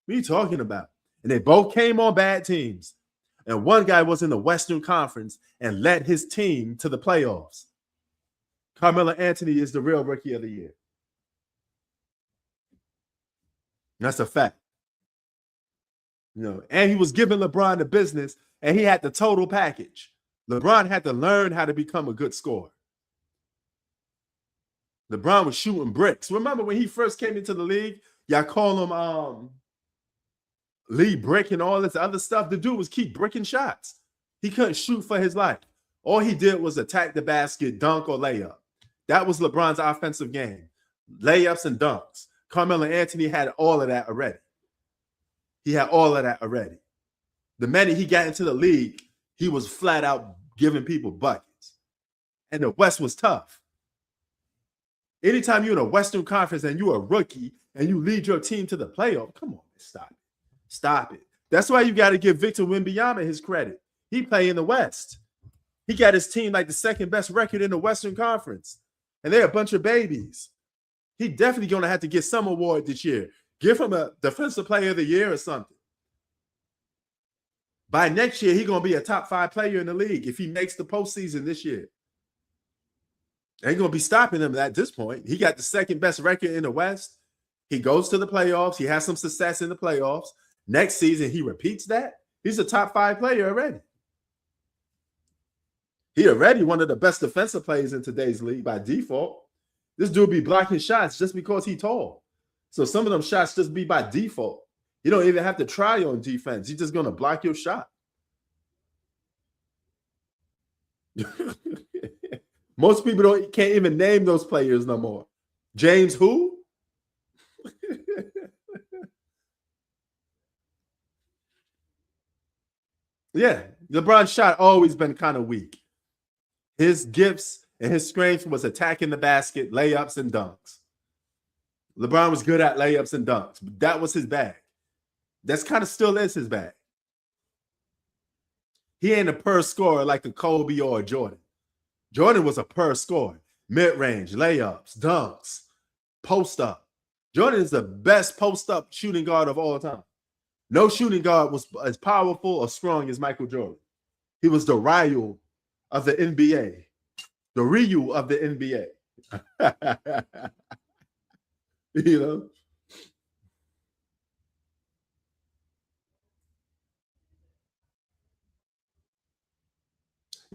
What are you talking about? And they both came on bad teams. And one guy was in the Western Conference and led his team to the playoffs. Carmelo Anthony is the real Rookie of the Year. That's a fact. You know, and he was giving LeBron the business, and he had the total package. LeBron had to learn how to become a good scorer. LeBron was shooting bricks. Remember when he first came into the league, y'all call him Lee Brick and all this other stuff. The dude was keep bricking shots. He couldn't shoot for his life. All he did was attack the basket, dunk, or layup. That was LeBron's offensive game. Layups and dunks. Carmelo Anthony had all of that already. He had all of that already. The minute he got into the league, he was flat out giving people buckets. And the West was tough. Anytime you're in a Western Conference and you're a rookie and you lead your team to the playoff, come on, stop it. Stop it. That's why you got to give Victor Wembanyama his credit. He played in the West. He got his team like the second best record in the Western Conference. And they're a bunch of babies. He definitely going to have to get some award this year. Give him a Defensive Player of the Year or something. By next year, he's going to be a top 5 player in the league if he makes the postseason this year. Ain't going to be stopping him at this point. He got the second best record in the West. He goes to the playoffs. He has some success in the playoffs. Next season, he repeats that. He's a top 5 player already. He already one of the best defensive players in today's league by default. This dude be blocking shots just because he's tall. So some of them shots just be by default. You don't even have to try on defense. He's just going to block your shot. Most people can't even name those players no more. James who? Yeah, LeBron's shot always been kind of weak. His gifts and his strength was attacking the basket, layups, and dunks. LeBron was good at layups and dunks, but that was his bag. That's kind of still is his bag. He ain't a per scorer like a Kobe or a Jordan. Jordan was a per scorer. Mid-range, layups, dunks, post-up. Jordan is the best post-up shooting guard of all time. No shooting guard was as powerful or strong as Michael Jordan. He was the Ryu of the NBA. The Ryu of the NBA. You know?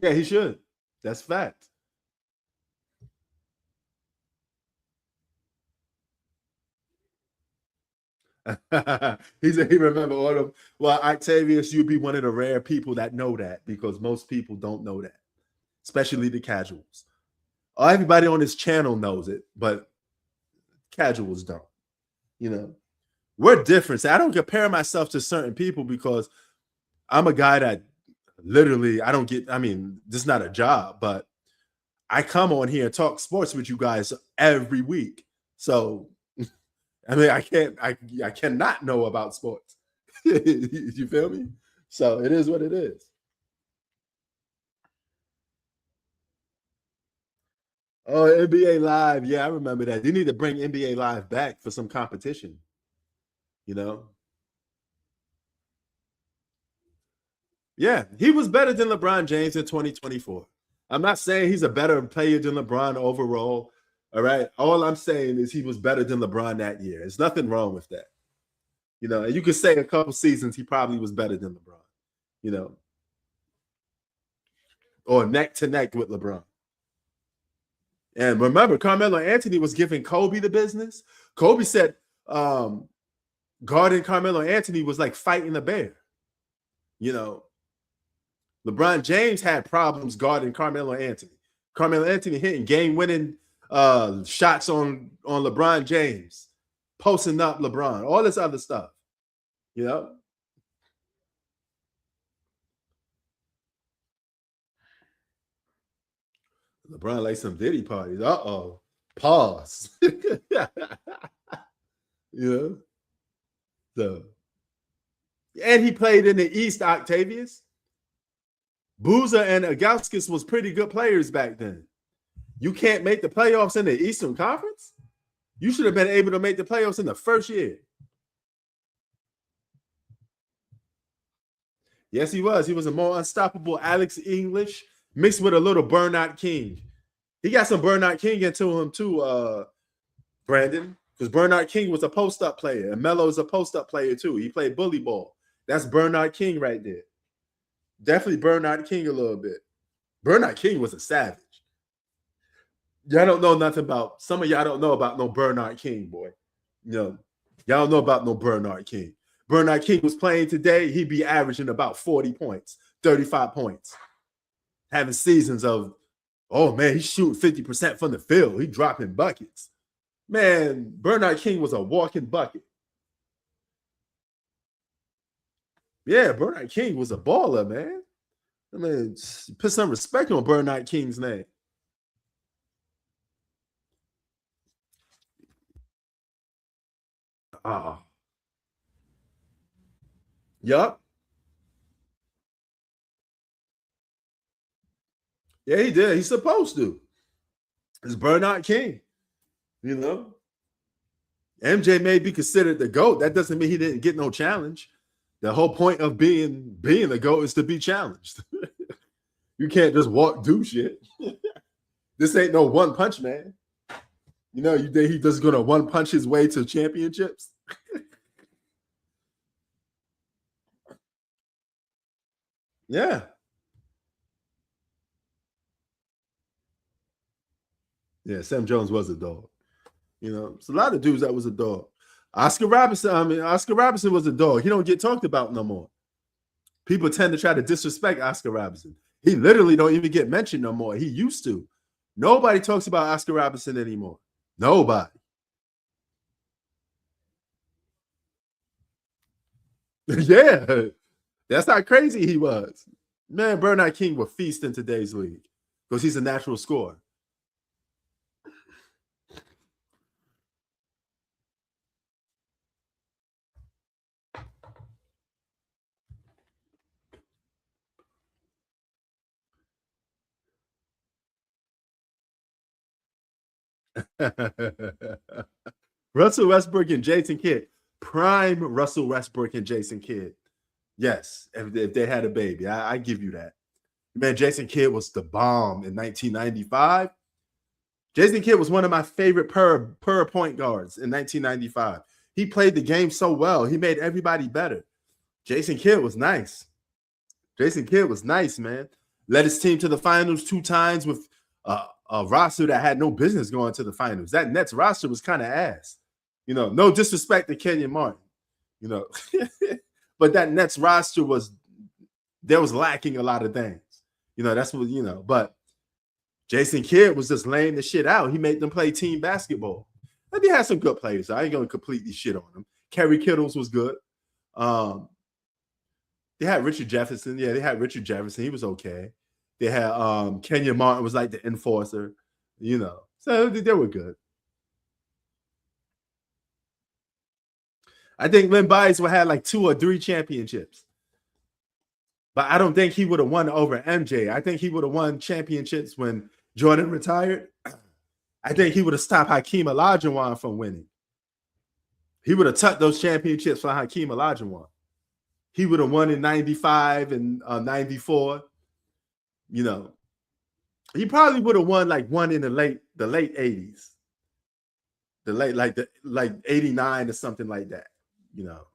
Yeah, he should. That's fact. He said he remember all of them. Well, Octavius, you'd be one of the rare people that know that because most people don't know that, especially the casuals. Everybody on this channel knows it, but casuals don't. You know, we're different. So I don't compare myself to certain people because I'm a guy that literally this is not a job, but I come on here and talk sports with you guys every week. So I mean, I cannot know about sports. You feel me? So it is what it is. Oh, NBA Live. Yeah, I remember that. They need to bring NBA Live back for some competition. You know? Yeah, he was better than LeBron James in 2024. I'm not saying he's a better player than LeBron overall. All right. All I'm saying is he was better than LeBron that year. There's nothing wrong with that. You know, and you could say a couple seasons he probably was better than LeBron, you know, or neck to neck with LeBron. And remember, Carmelo Anthony was giving Kobe the business. Kobe said guarding Carmelo Anthony was like fighting a bear. You know, LeBron James had problems guarding Carmelo Anthony. Carmelo Anthony hitting game-winning shots on LeBron James, posting up LeBron, all this other stuff, you know. LeBron likes some Diddy parties. Uh-oh. Pause. You know? So, and he played in the East, Octavius. Boozer and Agauskas was pretty good players back then. You can't make the playoffs in the Eastern Conference? You should have been able to make the playoffs in the first year. Yes, he was. He was a more unstoppable Alex English mixed with a little Bernard King. He got some Bernard King into him too, Brandon, because Bernard King was a post-up player, and Melo's a post-up player too. He played bully ball. That's Bernard King right there. Definitely Bernard King a little bit. Bernard King was a savage. Y'all don't know nothing about, some of y'all don't know about no Bernard King, boy. You know, y'all don't know about no Bernard King. Bernard King was playing today, he'd be averaging about 40 points, 35 points. Having seasons of, oh man, he's shooting 50% from the field. He dropping buckets. Man, Bernard King was a walking bucket. Yeah, Bernard King was a baller, man. I mean, put some respect on Bernard King's name. Oh. Yup. Yeah, he did. He's supposed to. It's Bernard King. You know? MJ may be considered the GOAT. That doesn't mean he didn't get no challenge. The whole point of being the GOAT is to be challenged. You can't just do shit. This ain't no one punch man. You know, you think he just gonna one punch his way to championships? Yeah. Yeah, Sam Jones was a dog. You know, it's a lot of dudes that was a dog. Oscar Robertson was a dog. He don't get talked about no more. People tend to try to disrespect Oscar Robertson. He literally don't even get mentioned no more. He used to. Nobody talks about Oscar Robertson anymore. Nobody. Yeah. That's how crazy he was. Man, Bernard King will feast in today's league because he's a natural scorer. Russell Westbrook and Jason Kidd. Prime Russell Westbrook and Jason Kidd. Yes, if they had a baby, I give you that. Man, Jason Kidd was the bomb in 1995. Jason Kidd was one of my favorite per point guards in 1995. He played the game so well. He made everybody better. Jason Kidd was nice. Jason Kidd was nice, man. Led his team to the finals 2 times with a roster that had no business going to the finals. That Nets roster was kind of ass. You know, no disrespect to Kenyon Martin, you know, but that Nets roster was lacking a lot of things. You know, that's what, you know, but Jason Kidd was just laying the shit out. He made them play team basketball. And they had some good players. So I ain't going to completely shit on them. Kerry Kittles was good. They had Richard Jefferson. Yeah, they had Richard Jefferson. He was okay. They had Kenyon Martin was like the enforcer, you know. So they were good. I think Len Bias would have like 2 or 3 championships. But I don't think he would have won over MJ. I think he would have won championships when Jordan retired. I think he would have stopped Hakeem Olajuwon from winning. He would have tucked those championships for Hakeem Olajuwon. He would have won in 95 and 94. You know, he probably would have won like one in the late 80s. Like 89 or something like that. You know.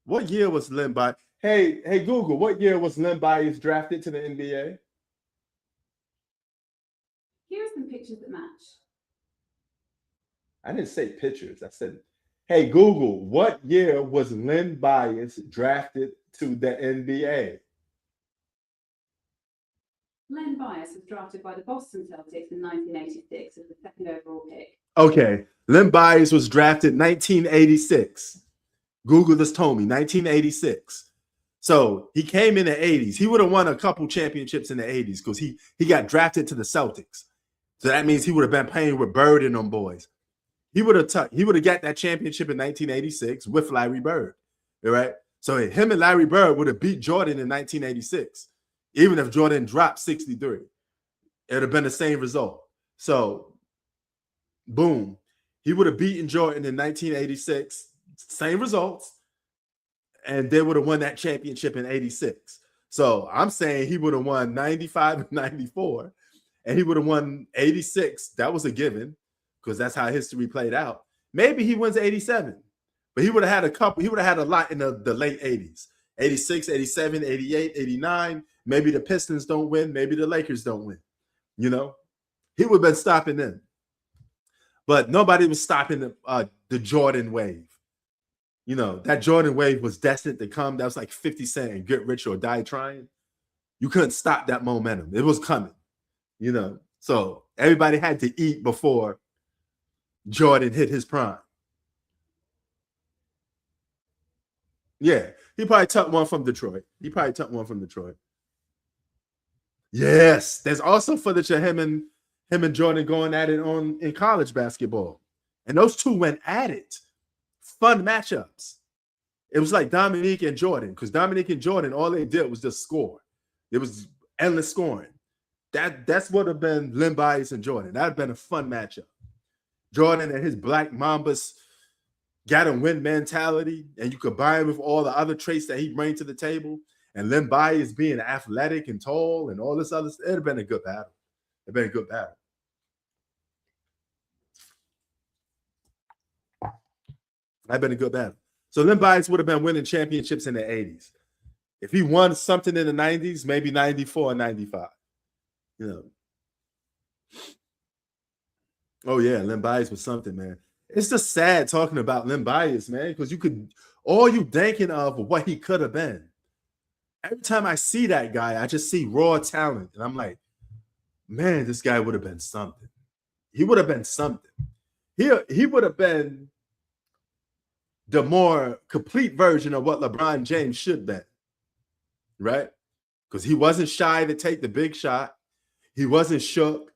What year was Len Bias? Hey, Google, what year was Len Bias drafted to the NBA? Here are some pictures that match. I didn't say pictures. I said, hey, Google, what year was Len Bias drafted to the NBA? Len Bias was drafted by the Boston Celtics in 1986 as the 2nd overall pick. Okay, Len Bias was drafted 1986. Google just told me 1986. So he came in the 80s. He would have won a couple championships in the 80s because he got drafted to the Celtics. So that means he would have been playing with Bird and them boys. He would have got that championship in 1986 with Larry Bird. All right. So him and Larry Bird would have beat Jordan in 1986, even if Jordan dropped 63. It would have been the same result. So, boom. He would have beaten Jordan in 1986, same results, and they would have won that championship in 86. So I'm saying he would have won 95 and 94, and he would have won 86. That was a given because that's how history played out. Maybe he wins 87, but he would have had a couple. He would have had a lot in the late 80s, 86, 87, 88, 89. Maybe the Pistons don't win. Maybe the Lakers don't win. You know, he would have been stopping them. But nobody was stopping the Jordan wave. You know, that Jordan wave was destined to come. That was like 50 Cent and Get Rich or Die Trying. You couldn't stop that momentum. It was coming, you know. So everybody had to eat before Jordan hit his prime. Yeah, he probably took one from Detroit. Yes, there's also footage of him and Jordan going at it in college basketball. And those two went at it. Fun matchups. It was like Dominique and Jordan, because Dominique and Jordan, all they did was just score. It was endless scoring. That's what would have been Len Bias and Jordan. That would have been a fun matchup. Jordan and his Black Mambas got a win mentality, and you combine with all the other traits that he brings to the table, and Len Bias being athletic and tall and all this other stuff. It'd have been a good battle. That'd been a good battle. So Len Bias would have been winning championships in the 80s. If he won something in the 90s, maybe 94 or 95. You know. Oh, yeah, Len Bias was something, man. It's just sad talking about Len Bias, man, because all you thinking of what he could have been. Every time I see that guy, I just see raw talent. And I'm like, man, this guy would have been something. He would have been something. He would have been the more complete version of what LeBron James should be, right? Because he wasn't shy to take the big shot. He wasn't shook.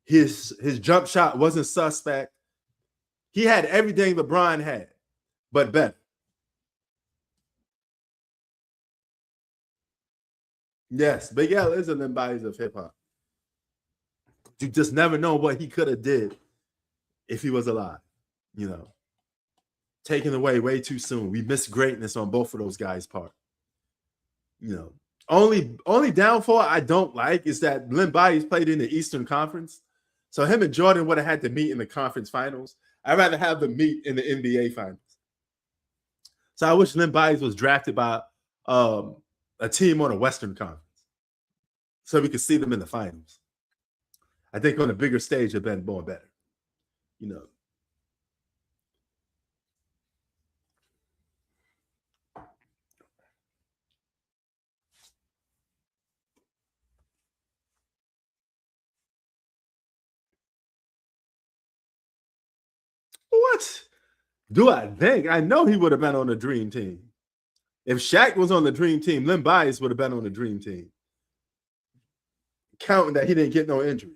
His jump shot wasn't suspect. He had everything LeBron had, but better. Yes, Big L is an embodiment of hip hop. You just never know what he could have did if he was alive, you know. Taken away way too soon. We missed greatness on both of those guys' part. You know, only downfall I don't like is that Len Bias played in the Eastern Conference. So him and Jordan would have had to meet in the conference finals. I'd rather have them meet in the NBA finals. So I wish Len Bias was drafted by a team on a Western Conference so we could see them in the finals. I think on a bigger stage it'd been more better, you know. What do I think? I know he would have been on the dream team. If Shaq was on the dream team, Len Bias would have been on the dream team. Counting that he didn't get no injury.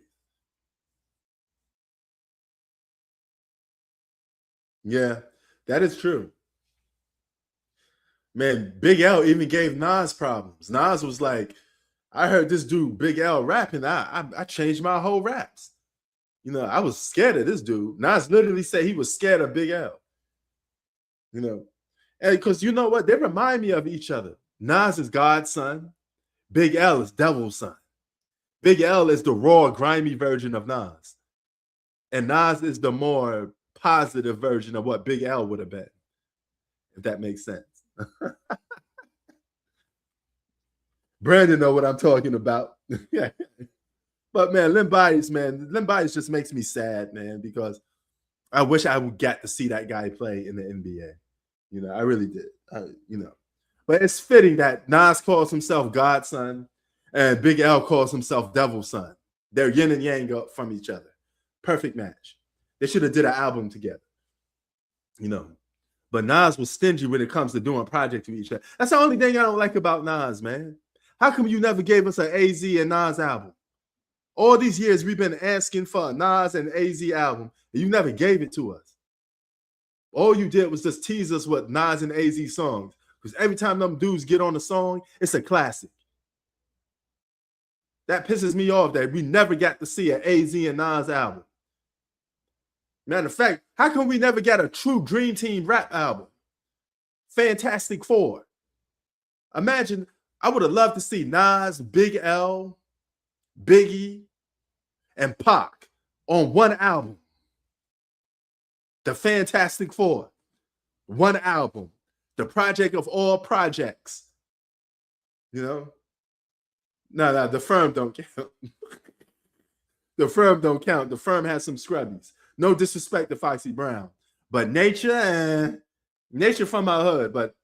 Yeah, that is true. Man, Big L even gave Nas problems. Nas was like, I heard this dude, Big L, rapping. I changed my whole raps. You know, I was scared of this dude. Nas literally said he was scared of Big L. You know, and because you know what? They remind me of each other. Nas is God's son. Big L is Devil's son. Big L is the raw, grimy version of Nas. And Nas is the more positive version of what Big L would have been, if that makes sense. Brandon know what I'm talking about. But man, Len Bias just makes me sad, man, because I wish I would get to see that guy play in the NBA. You know, I really did. You know, but it's fitting that Nas calls himself God's son and Big L calls himself Devil's son. They're yin and yang up from each other. Perfect match. They should have did an album together. You know, But Nas was stingy when it comes to doing projects with each other. That's the only thing I don't like about Nas, man. How come you never gave us an AZ and Nas album? All these years we've been asking for a Nas and AZ album, and you never gave it to us. All you did was just tease us with Nas and AZ songs. Because every time them dudes get on a song, it's a classic. That pisses me off that we never got to see an AZ and Nas album. Matter of fact, how come we never got a true Dream Team rap album? Fantastic Four. Imagine, I would have loved to see Nas, Big L, Biggie, and Pac on one album. The Fantastic Four. One album. The project of all projects. You know? No, the Firm don't count. The Firm don't count. The Firm has some scrubbies. No disrespect to Foxy Brown. But Nature from my hood, but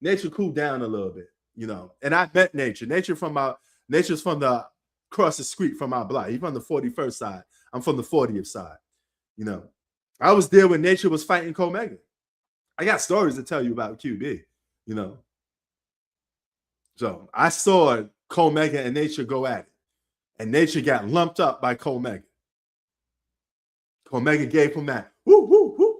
Nature cooled down a little bit, you know. And I met Nature. Nature's from the across the street from my block. He's from the 41st side. I'm from the 40th side. You know. I was there when Nature was fighting Comega. I got stories to tell you about QB, you know. So I saw Comega and Nature go at it. And Nature got lumped up by Comega. Comega gave him that. Woo, woo, woo.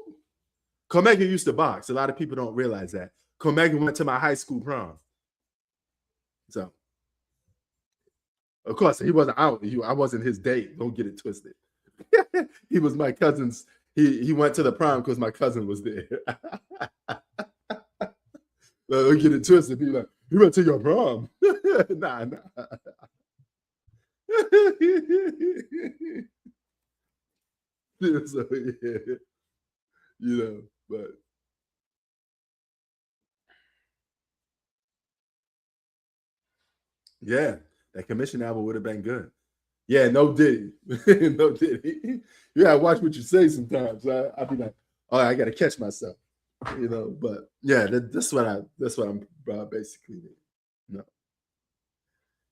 Comega used to box. A lot of people don't realize that. Comega went to my high school prom. So, of course, he wasn't out. I wasn't his date. Don't get it twisted. He was my cousin's. He went to the prom because my cousin was there. Don't get it twisted. Be like, he went to your prom. Nah. So, yeah, you know, but yeah, that Commission album would have been good. Yeah, no Diddy. No Diddy. You gotta watch what you say sometimes. I'll be like, oh, I gotta catch myself, you know. But yeah, that's what I'm basically doing. No.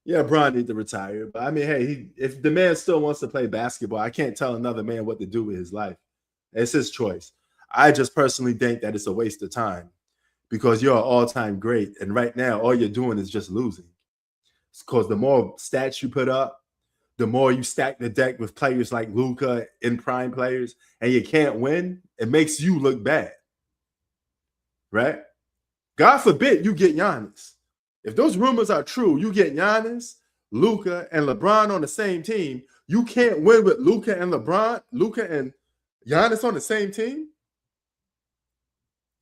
Yeah, Bron need to retire. But I mean, hey, if the man still wants to play basketball, I can't tell another man what to do with his life. It's his choice. I just personally think that it's a waste of time because you're an all-time great. And right now, all you're doing is just losing. Because the more stats you put up, the more you stack the deck with players like Luka and prime players, and you can't win, it makes you look bad. Right? God forbid you get Giannis. If those rumors are true, you get Giannis, Luka, and LeBron on the same team. You can't win with Luka and Giannis on the same team.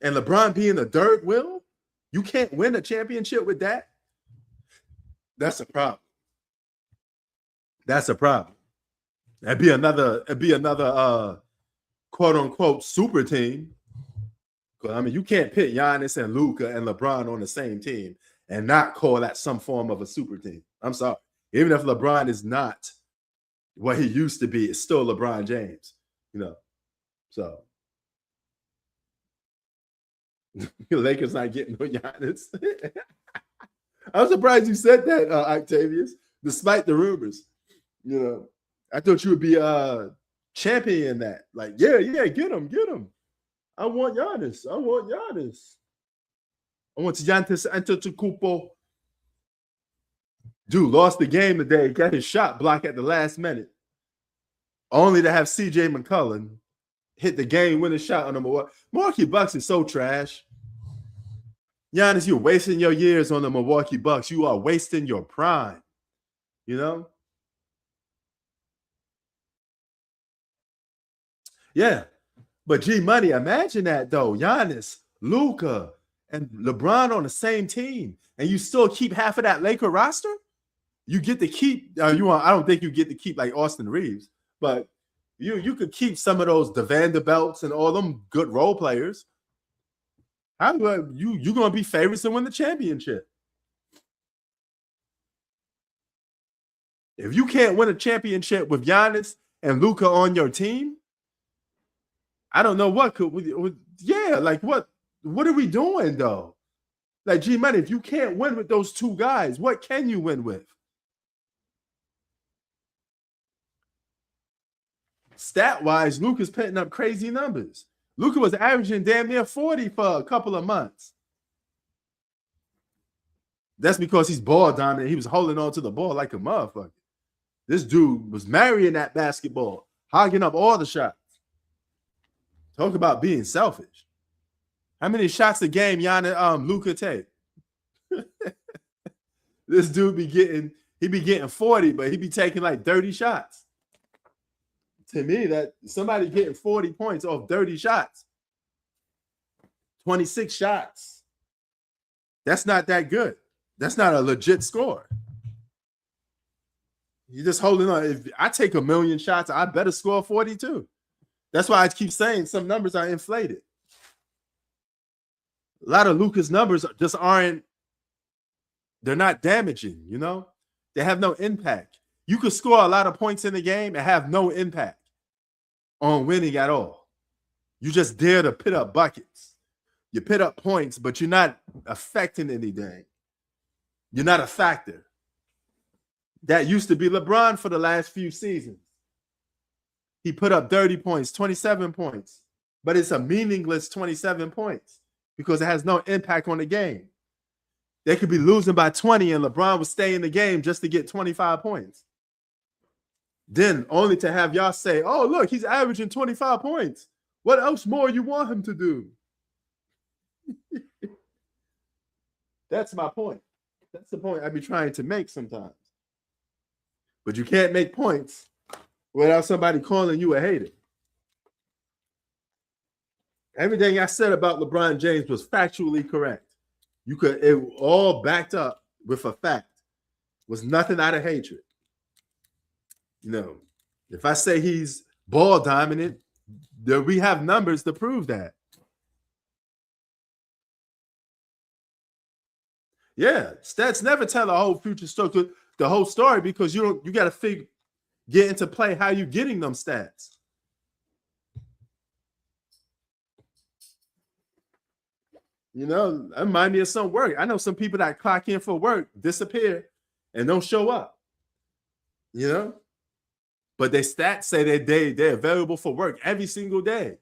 And LeBron being the dirt will. You can't win a championship with that. That's a problem. That's a problem. It'd be another quote unquote super team. I mean, you can't pit Giannis and Luka and LeBron on the same team and not call that some form of a super team. I'm sorry. Even if LeBron is not what he used to be, it's still LeBron James, you know. So the Lakers not getting no Giannis. I'm surprised you said that, Octavius, despite the rumors. You know, I thought you would be championing that. Like, yeah, get him. I want Giannis. I want Giannis Antetokounmpo. Dude lost the game today. Got his shot blocked at the last minute. Only to have CJ McCollum hit the game-winning shot on the Milwaukee Bucks is so trash. Giannis, you're wasting your years on the Milwaukee Bucks. You are wasting your prime. You know? Yeah. But G Money, imagine that though. Giannis, Luka, and LeBron on the same team, and you still keep half of that Laker roster. You get to keep. I don't think you get to keep like Austin Reeves, but you could keep some of those Vanderbilts and all them good role players. How you gonna be favorites to win the championship? If you can't win a championship with Giannis and Luka on your team, I don't know what could. Yeah, like what are we doing though? Like G Money, if you can't win with those two guys, what can you win with? Stat-wise, Luka's putting up crazy numbers. Luka was averaging damn near 40 for a couple of months. That's because he's ball dominant. He was holding on to the ball like a motherfucker. This dude was marrying that basketball, hogging up all the shots. Talk about being selfish. How many shots a game Luka take? This dude be getting 40, but he be taking like 30 shots. To me, that somebody getting 40 points off 30 shots, 26 shots. That's not that good. That's not a legit score. You're just holding on. If I take 1,000,000 shots, I better score 42. That's why I keep saying some numbers are inflated. A lot of Luka's numbers just aren't, they're not damaging, you know? They have no impact. You could score a lot of points in the game and have no impact on winning at all. You just dare to put up buckets. You put up points, but you're not affecting anything. You're not a factor. That used to be LeBron for the last few seasons. He put up 30 points, 27 points, but it's a meaningless 27 points because it has no impact on the game. They could be losing by 20 and LeBron would stay in the game just to get 25 points. Then only to have y'all say, oh, look, he's averaging 25 points. What else more you want him to do? That's my point. That's the point I be trying to make sometimes. But you can't make points without somebody calling you a hater. Everything I said about LeBron James was factually correct. It all backed up with a fact. Was nothing out of hatred. You know, if I say he's ball dominant, we have numbers to prove that. Yeah, stats never tell a whole future story, the whole story, because you got to get into play how you getting them stats. You know, that remind me of some work. I know some people that clock in for work, disappear, and don't show up. You know, but their stats say they're available for work every single day.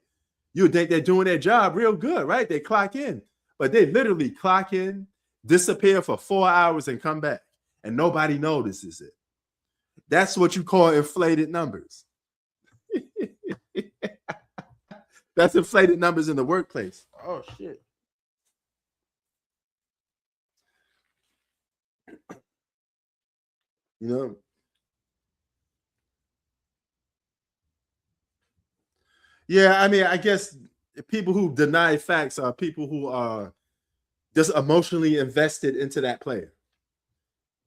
You would think they're doing their job real good, right? They clock in, but they literally clock in, disappear for 4 hours, and come back, and nobody notices it. That's what you call inflated numbers. That's inflated numbers in the workplace. Oh, shit. You know, yeah, I mean, I guess people who deny facts are people who are just emotionally invested into that player.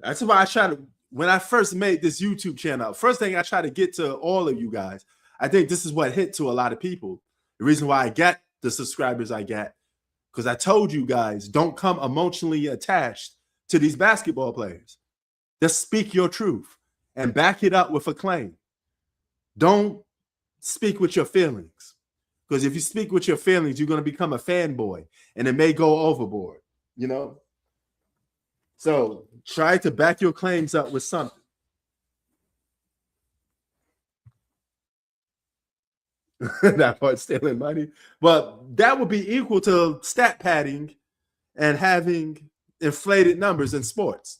That's why I try to, when I first made this YouTube channel, first thing I try to get to all of you guys, I think this is what hit to a lot of people. The reason why I got the subscribers I got, because I told you guys, don't come emotionally attached to these basketball players. Just speak your truth and back it up with a claim. Don't speak with your feelings, because if you speak with your feelings, you're going to become a fanboy and it may go overboard, you know? So try to back your claims up with something. That part, stealing money. But that would be equal to stat padding and having inflated numbers in sports.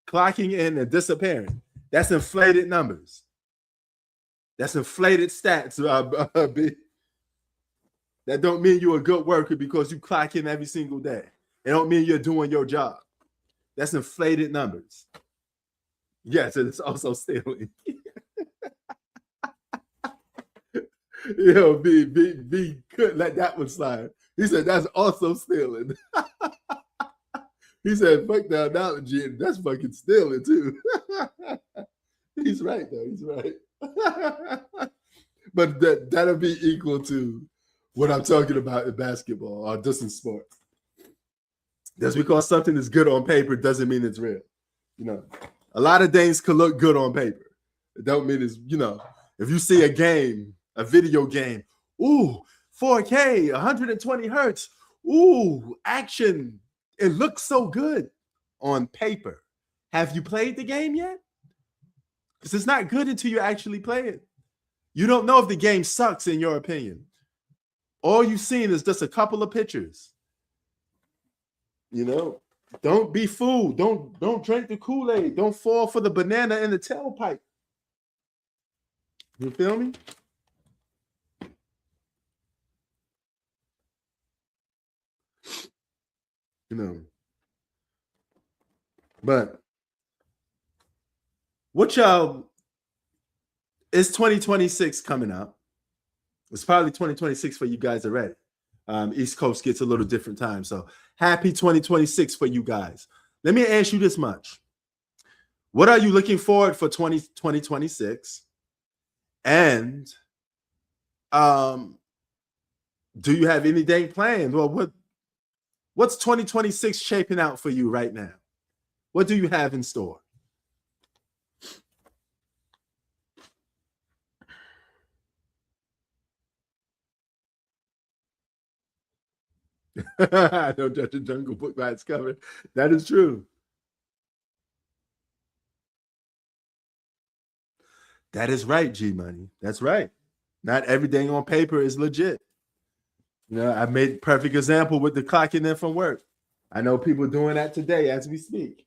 Clocking in and disappearing. That's inflated numbers. That's inflated stats. That don't mean you're a good worker because you clock in every single day. It don't mean you're doing your job. That's inflated numbers. Yes, and it's also stealing. Yo, B couldn't let that one slide. He said that's also stealing. He said, fuck the analogy, and that's fucking stealing too. He's right, though. He's right. But that'll be equal to what I'm talking about in basketball or just in sports. Just because something is good on paper doesn't mean it's real. You know, a lot of things could look good on paper. It don't mean it's, you know, if you see a game, a video game, ooh, 4K, 120 hertz, ooh, action. It looks so good on paper. Have you played the game yet? Because it's not good until you actually play it. You don't know if the game sucks in your opinion. All you've seen is just a couple of pictures. You know, don't be fooled. Don't drink the Kool-Aid. Don't fall for the banana in the tailpipe. You feel me? You know, but what y'all, it's 2026 coming up. It's probably 2026 for you guys already. East Coast gets a little different time. So happy 2026 for you guys. Let me ask you this much. What are you looking forward for 2026? And do you have anything planned? Well, what's 2026 shaping out for you right now? What do you have in store? Don't judge a jungle book by its cover. That is true. That is right, G Money. That's right. Not everything on paper is legit. You know, I made a perfect example with the clocking in from work. I know people doing that today as we speak.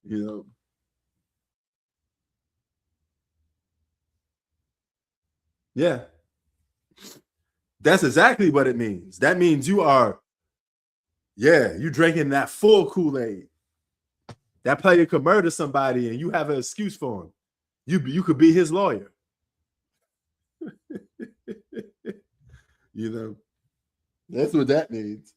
You know. Yeah. That's exactly what it means. That means you drinking that full Kool-Aid. That player could murder somebody and you have an excuse for him. You could be his lawyer. You know, that's what that means.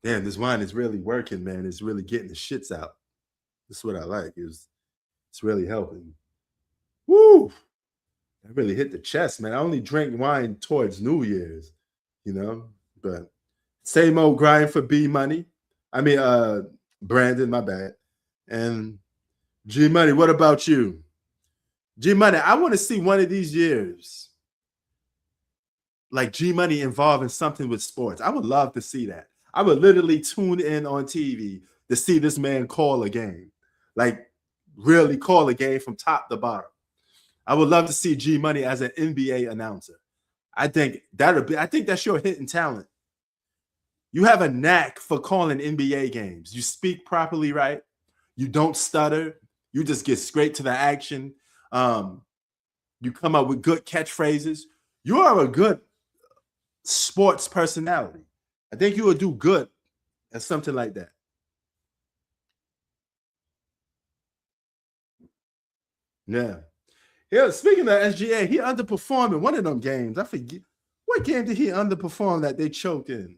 Damn, this wine is really working, man. It's really getting the shits out. That's what I like. It's really helping. Woo! I really hit the chest, man. I only drink wine towards New Year's, you know. But same old grind for B Money. I mean, Brandon, my bad. And G Money, what about you? G Money, I want to see one of these years, like G Money involved in something with sports. I would love to see that. I would literally tune in on TV to see this man call a game, like really call a game from top to bottom. I would love to see G Money as an NBA announcer. I think that's your hidden talent. You have a knack for calling NBA games. You speak properly, right? You don't stutter. You just get straight to the action. You come up with good catchphrases. You are a good sports personality. I think you would do good at something like that. Yeah. Yeah, speaking of SGA, he underperformed in one of them games. I forget. What game did he underperform that they choked in?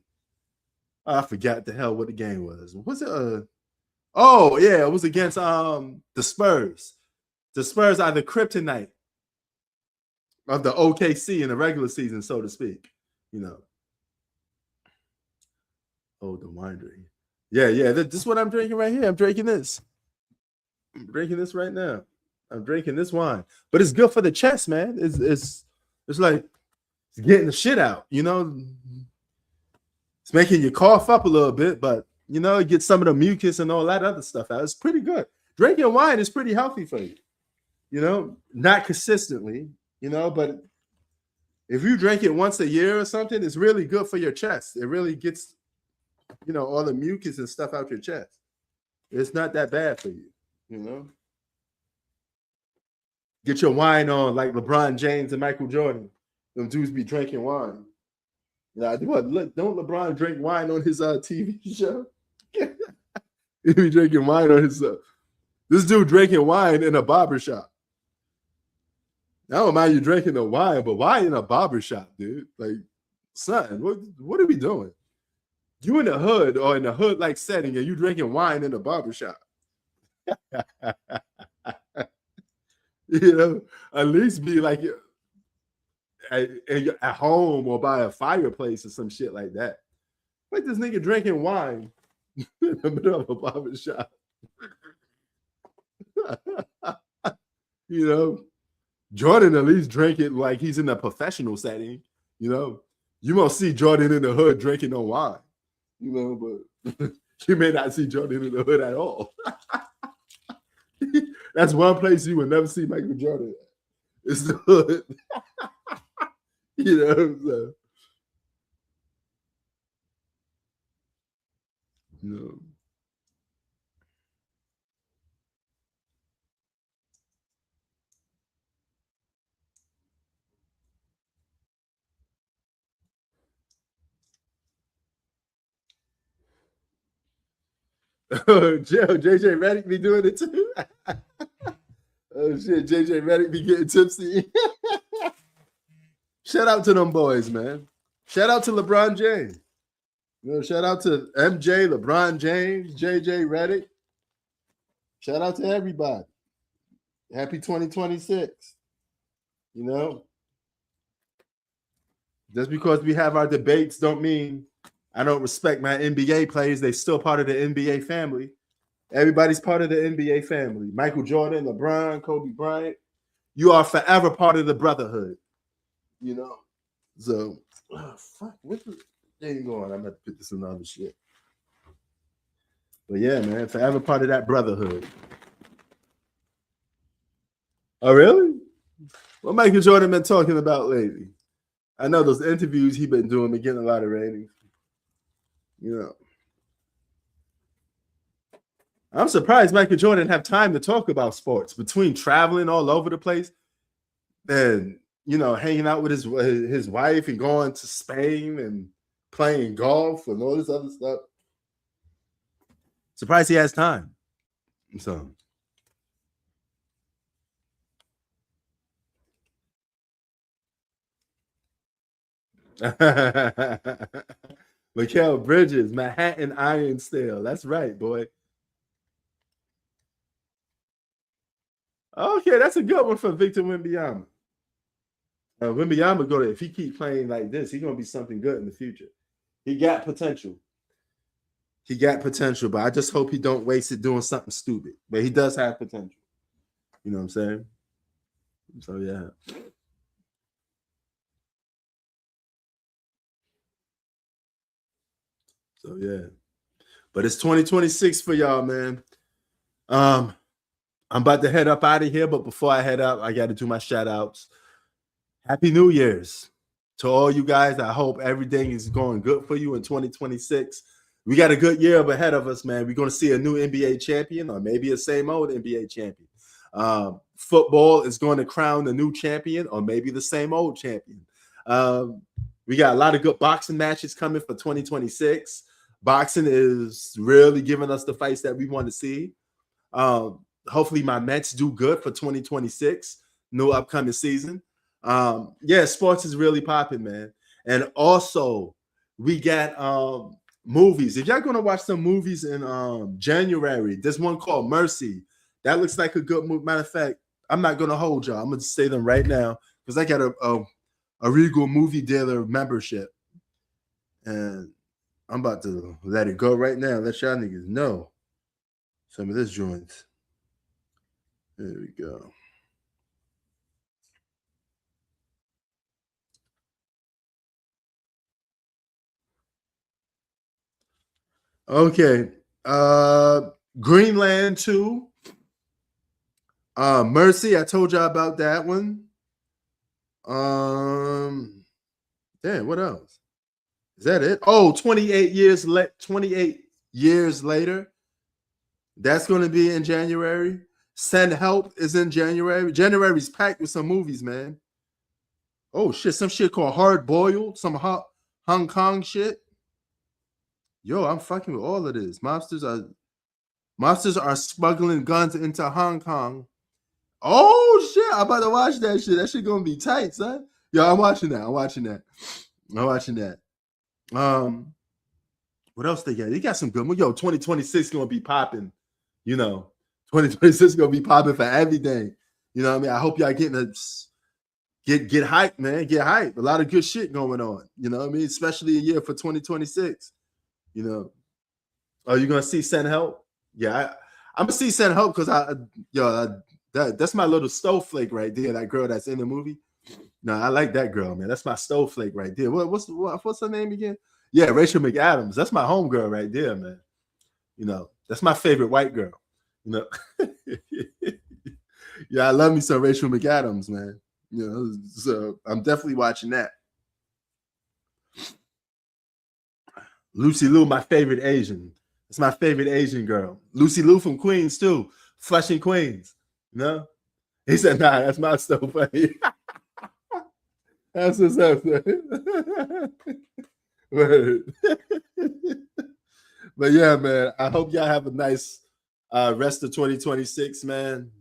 I forgot the hell what the game was. Was it it was against the Spurs. The Spurs are the kryptonite of the OKC in the regular season, so to speak. You know. Oh, the winery. Yeah. This is what I'm drinking right here. I'm drinking this. I'm drinking this right now. I'm drinking this wine, but it's good for the chest, man. It's like it's getting the shit out, you know. It's making you cough up a little bit, but you know, it gets some of the mucus and all that other stuff out. It's pretty good. Drinking wine is pretty healthy for you, you know, not consistently, you know, but if you drink it once a year or something, it's really good for your chest. It really gets, you know, all the mucus and stuff out your chest. It's not that bad for you, you know. Get your wine on like LeBron James and Michael Jordan. Them dudes be drinking wine. Yeah, don't LeBron drink wine on his TV show? He be drinking wine on his. This dude drinking wine in a barbershop. I don't mind you drinking the wine, but why in a barbershop, dude? Like, son, what are we doing? You in the hood or in a hood-like setting and you drinking wine in a barbershop. You know, at least be like at home or by a fireplace or some shit like that. Like this nigga drinking wine in the middle of a barbershop. You know, Jordan at least drink it like he's in a professional setting. You know, you won't see Jordan in the hood drinking no wine. You know, but you may not see Jordan in the hood at all. That's one place you will never see Michael Jordan. It's the hood. You know what I'm saying? No. Oh, JJ Redick be doing it too. Oh shit, JJ Redick be getting tipsy. Shout out to them boys, man. Shout out to LeBron James. You know, shout out to MJ, LeBron James, JJ Redick. Shout out to everybody. Happy 2026. You know, just because we have our debates don't mean I don't respect my NBA players. They still part of the NBA family. Everybody's part of the NBA family. Michael Jordan, LeBron, Kobe Bryant. You are forever part of the brotherhood. You know. So, fuck. What the thing going? I'm going to put this in other shit. But yeah, man, forever part of that brotherhood. Oh, really? What Michael Jordan been talking about lately? I know those interviews he been doing been getting a lot of ratings. You know. I'm surprised Michael Jordan have time to talk about sports between traveling all over the place and, you know, hanging out with his wife and going to Spain and playing golf and all this other stuff. Surprised he has time. So. Mikal Bridges, Manhattan Iron Steel. That's right, boy. Okay, that's a good one for Victor Wembanyama. Wembanyama go to, if he keep playing like this, he's gonna be something good in the future. He got potential. He got potential, but I just hope he don't waste it doing something stupid. But he does have potential. You know what I'm saying? So yeah. So yeah. But it's 2026 for y'all, man. I'm about to head up out of here, but before I head up, I got to do my shout outs. Happy New Year's to all you guys. I hope everything is going good for you in 2026. We got a good year ahead of us, man. We're going to see a new NBA champion or maybe a same old NBA champion. Football is going to crown the new champion or maybe the same old champion. We got a lot of good boxing matches coming for 2026. Boxing is really giving us the fights that we want to see. Hopefully my Mets do good for 2026, new upcoming season. Yeah, sports is really popping, man. And also we got movies. If y'all gonna watch some movies in January, there's one called Mercy. That looks like a good movie. Matter of fact, I'm not gonna hold y'all. I'm gonna say them right now because I got a Regal movie dealer membership. And I'm about to let it go right now. Let y'all niggas know some of this joints. There we go. Okay. Greenland 2. Mercy, I told y'all about that one. Damn, what else? Is that it? Oh, 28 years later. That's going to be in January. Send Help is in January. January's packed with some movies, man. Oh shit, some shit called Hard Boiled, some Hong Kong shit. Yo, I'm fucking with all of this. Mobsters are smuggling guns into Hong Kong. Oh shit, I'm about to watch that shit. That shit gonna be tight, son. Yo, I'm watching that. What else they got? They got some good ones. Yo, 2026 gonna be popping. You know, 2026 gonna be popping for everything. You know what I mean? I hope y'all getting get hyped, man. Get hyped. A lot of good shit going on. You know what I mean? Especially a year for 2026. You know, are you gonna see Send Help? Yeah, I'm gonna see Send Help because that's my little snowflake right there. That girl that's in the movie. No, I like that girl, man. That's my snowflake right there. What's her name again? Yeah, Rachel McAdams. That's my homegirl right there, man. You know, that's my favorite white girl. You know, yeah, I love me some Rachel McAdams, man. You know, so I'm definitely watching that. Lucy Liu, my favorite Asian. It's my favorite Asian girl. Lucy Liu from Queens too, Flushing, Queens. You know, he said, "Nah, that's not so funny." That's what's up, man. But yeah, man, I hope y'all have a nice rest of 2026, man.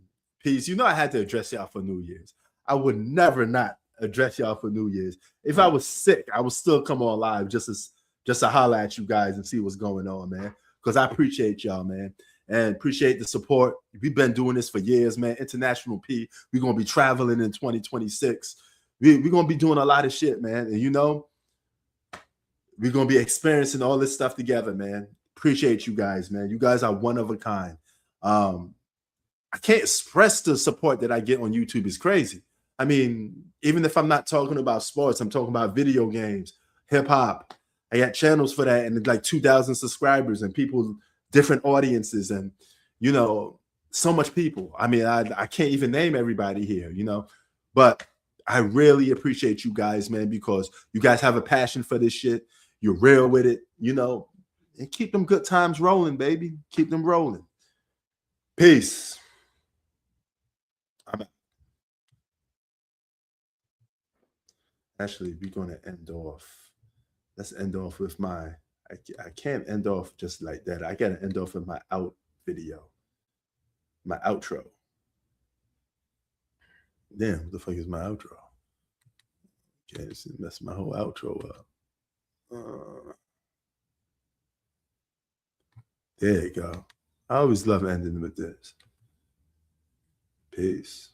Peace. You know, I had to address y'all for New Year's. I would never not address y'all for New Year's. If I was sick, I would still come on live just to holler at you guys and see what's going on, man. Because I appreciate y'all, man. And appreciate the support. We've been doing this for years, man. International P. We're going to be traveling in 2026. We're going to be doing a lot of shit, man. And you know, we're going to be experiencing all this stuff together, man. Appreciate you guys, man. You guys are one of a kind. I can't express the support that I get on YouTube. It's crazy. I mean, even if I'm not talking about sports, I'm talking about video games, hip hop. I got channels for that and like 2,000 subscribers and people, different audiences, and you know, so much people. I mean, I can't even name everybody here, you know, but I really appreciate you guys, man, because you guys have a passion for this shit. You're real with it, you know, and keep them good times rolling, baby. Keep them rolling. Peace. Actually, we're going to end off. Let's end off with my, I can't end off just like that. I got to end off with my out video, my outro. Damn, what the fuck is my outro? Can't mess my whole outro up. There you go. I always love ending with this. Peace.